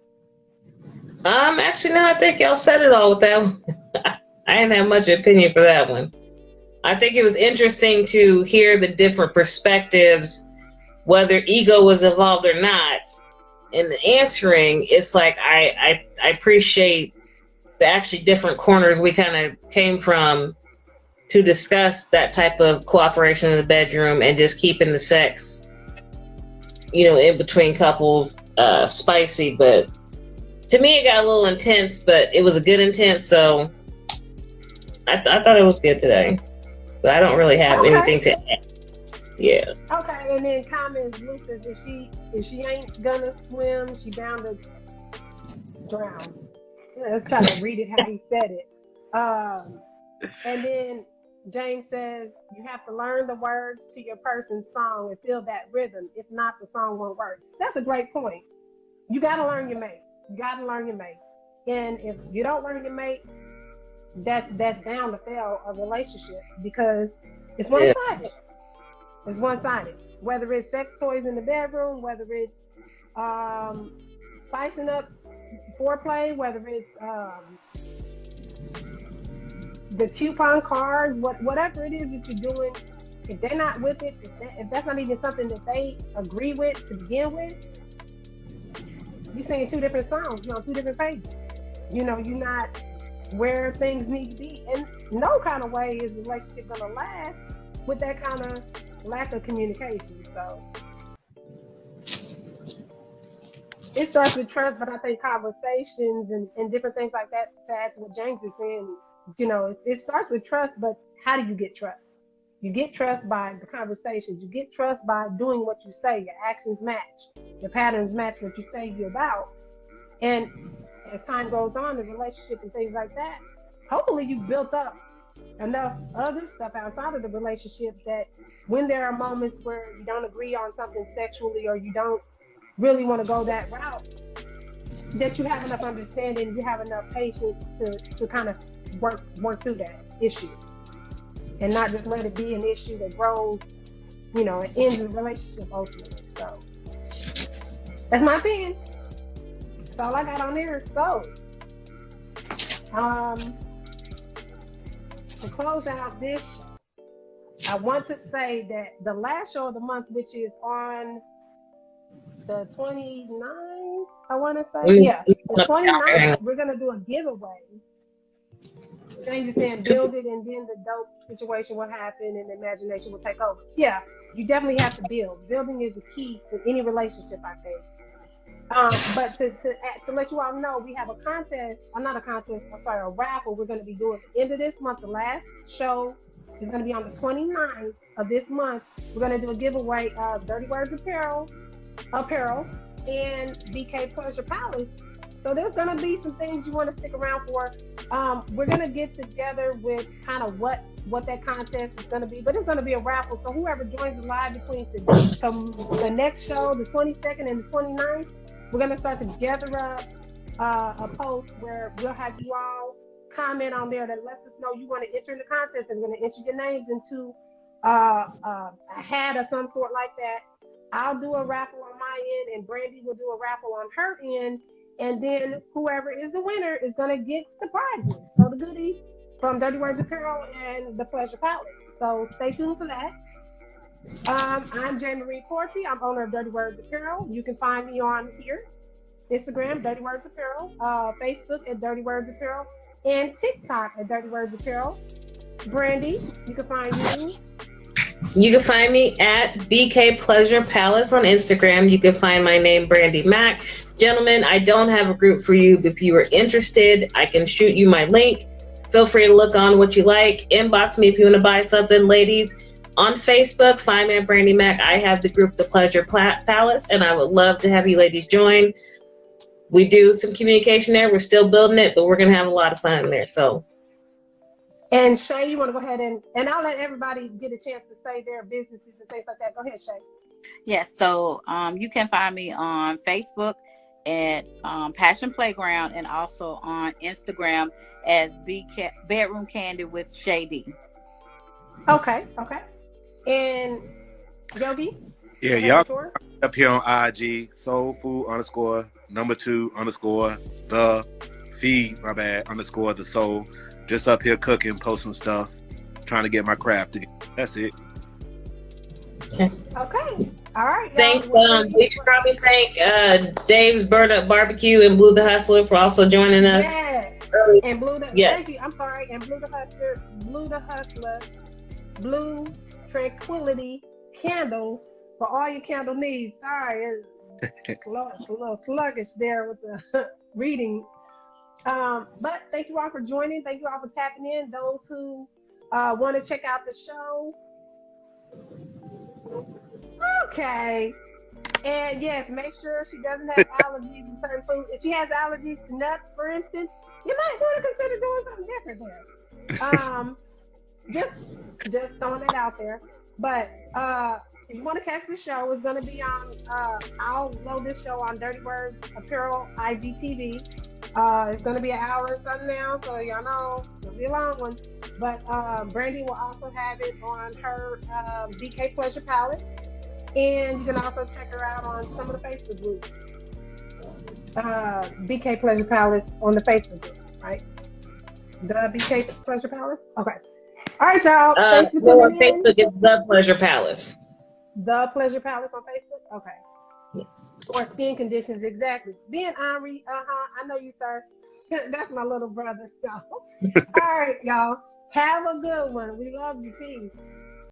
Actually, no, I think y'all said it all with that one. I didn't have much opinion for that one. I think it was interesting to hear the different perspectives, whether ego was involved or not. In the answering, it's like I appreciate the actually different corners we kind of came from to discuss that type of cooperation in the bedroom and just keeping the sex, in between couples, spicy. But to me, it got a little intense, but it was a good intense. So I thought it was good today. But I don't really have anything to add. Yeah. Okay, and then comments, Luke says if she ain't gonna swim, she bound to drown. Let's try to read it how he said it. And then James says you have to learn the words to your person's song and feel that rhythm. If not, the song won't work. That's a great point. You gotta learn your mate. And if you don't learn your mate, that's bound to fail a relationship because it's one-sided. It's one-sided. Whether it's sex toys in the bedroom, whether it's spicing up foreplay, whether it's the coupon cards, whatever it is that you're doing, if they're not with it, if that's not even something that they agree with to begin with, you're singing two different songs, you're on two different pages. You're not where things need to be. And no kind of way is the relationship gonna last with that kind of lack of communication. So it starts with trust, but I think conversations and different things like that, to add to what James is saying, it starts with trust, but how do you get trust? You get trust by the conversations. You get trust by doing what you say. Your actions match. Your patterns match what you say you're about. And as time goes on, the relationship and things like that, hopefully you've built up enough other stuff outside of the relationship that when there are moments where you don't agree on something sexually or you don't really want to go that route, that you have enough understanding, you have enough patience to kind of work through that issue and not just let it be an issue that grows, and ends the relationship ultimately. So that's my opinion. That's all I got on there. So to close out this show, I want to say that the last show of the month, which is on the 29th, I want to say. Yeah, the 29th, we're going to do a giveaway. James is saying build it and then the dope situation will happen and the imagination will take over. Yeah, you definitely have to build. Building is the key to any relationship, I think. But to let you all know, we have a contest. A raffle we're going to be doing at the end of this month. The last show is going to be on the 29th of this month. We're going to do a giveaway of Dirty Words Apparel and BK Pleasure Palace. So there's going to be some things you want to stick around for. We're going to get together with kind of what that contest is going to be, but it's going to be a raffle. So whoever joins the live between the next show, the 22nd and the 29th, we're going to start to gather up a post where we'll have you all comment on there that lets us know you want to enter in the contest, and we're going to enter your names into a hat or some sort like that. I'll do a raffle on my end, and Brandy will do a raffle on her end, and then whoever is the winner is going to get the prizes, so the goodies from Dirty Words Apparel and the Pleasure Palace. So stay tuned for that. I'm J. Marie Poetry. I'm owner of Dirty Words Apparel. You can find me on here, Instagram, Dirty Words Apparel, Facebook at Dirty Words Apparel, and TikTok at Dirty Words Apparel. Brandy, you can find you. You can find me at BK Pleasure Palace on Instagram. You can find my name, Brandy Mack. Gentlemen, I don't have a group for you. If you are interested, I can shoot you my link. Feel free to look on what you like. Inbox me if you want to buy something. Ladies, on Facebook, find me at Brandy Mack. I have the group, The Pleasure Palace, and I would love to have you ladies join. we do some communication there. We're still building it, but we're gonna have a lot of fun there. So. And Shay, you want to go ahead and I'll let everybody get a chance to say their businesses and things like that. Go ahead, Shay. Yes. So you can find me on Facebook at Passion Playground, and also on Instagram as Bedroom Candy with Shay D. Okay. And Yogi? Yeah, y'all up here on IG, soul food _2_ the feed, my bad, _ the soul. Just up here cooking, posting stuff, trying to get my craft together. That's it. Okay. All right. Thanks. We should probably thank Dave's Burn Up Barbecue and Blue the Hustler for also joining us. Yeah. And Blue the yes. Thank you. I'm sorry. And Blue the Hustler, Blue Tranquility Candles for all your candle needs. Sorry, it's a little sluggish there with the reading. But thank you all for joining. Thank you all for tapping in. Those who want to check out the show. Okay. And yes, make sure she doesn't have allergies to certain foods. If she has allergies to nuts, for instance, you might want to consider doing something different there. Just throwing it out there. But if you want to catch the show, it's going to be on, I'll load this show on Dirty Words Apparel IGTV. It's going to be an hour or something now, so y'all know it'll be a long one. But Brandy will also have it on her BK Pleasure Palace. And you can also check her out on some of the Facebook groups. BK Pleasure Palace on the Facebook group, right? The BK Pleasure Palace? Okay. All right, y'all. Thanks for tuning in. Facebook is The Pleasure Palace. The Pleasure Palace on Facebook? Okay. Yes. Or Skin Conditions, exactly. Then Henri, I know you, sir. That's my little brother. So. All right, y'all. Have a good one. We love you. Peace.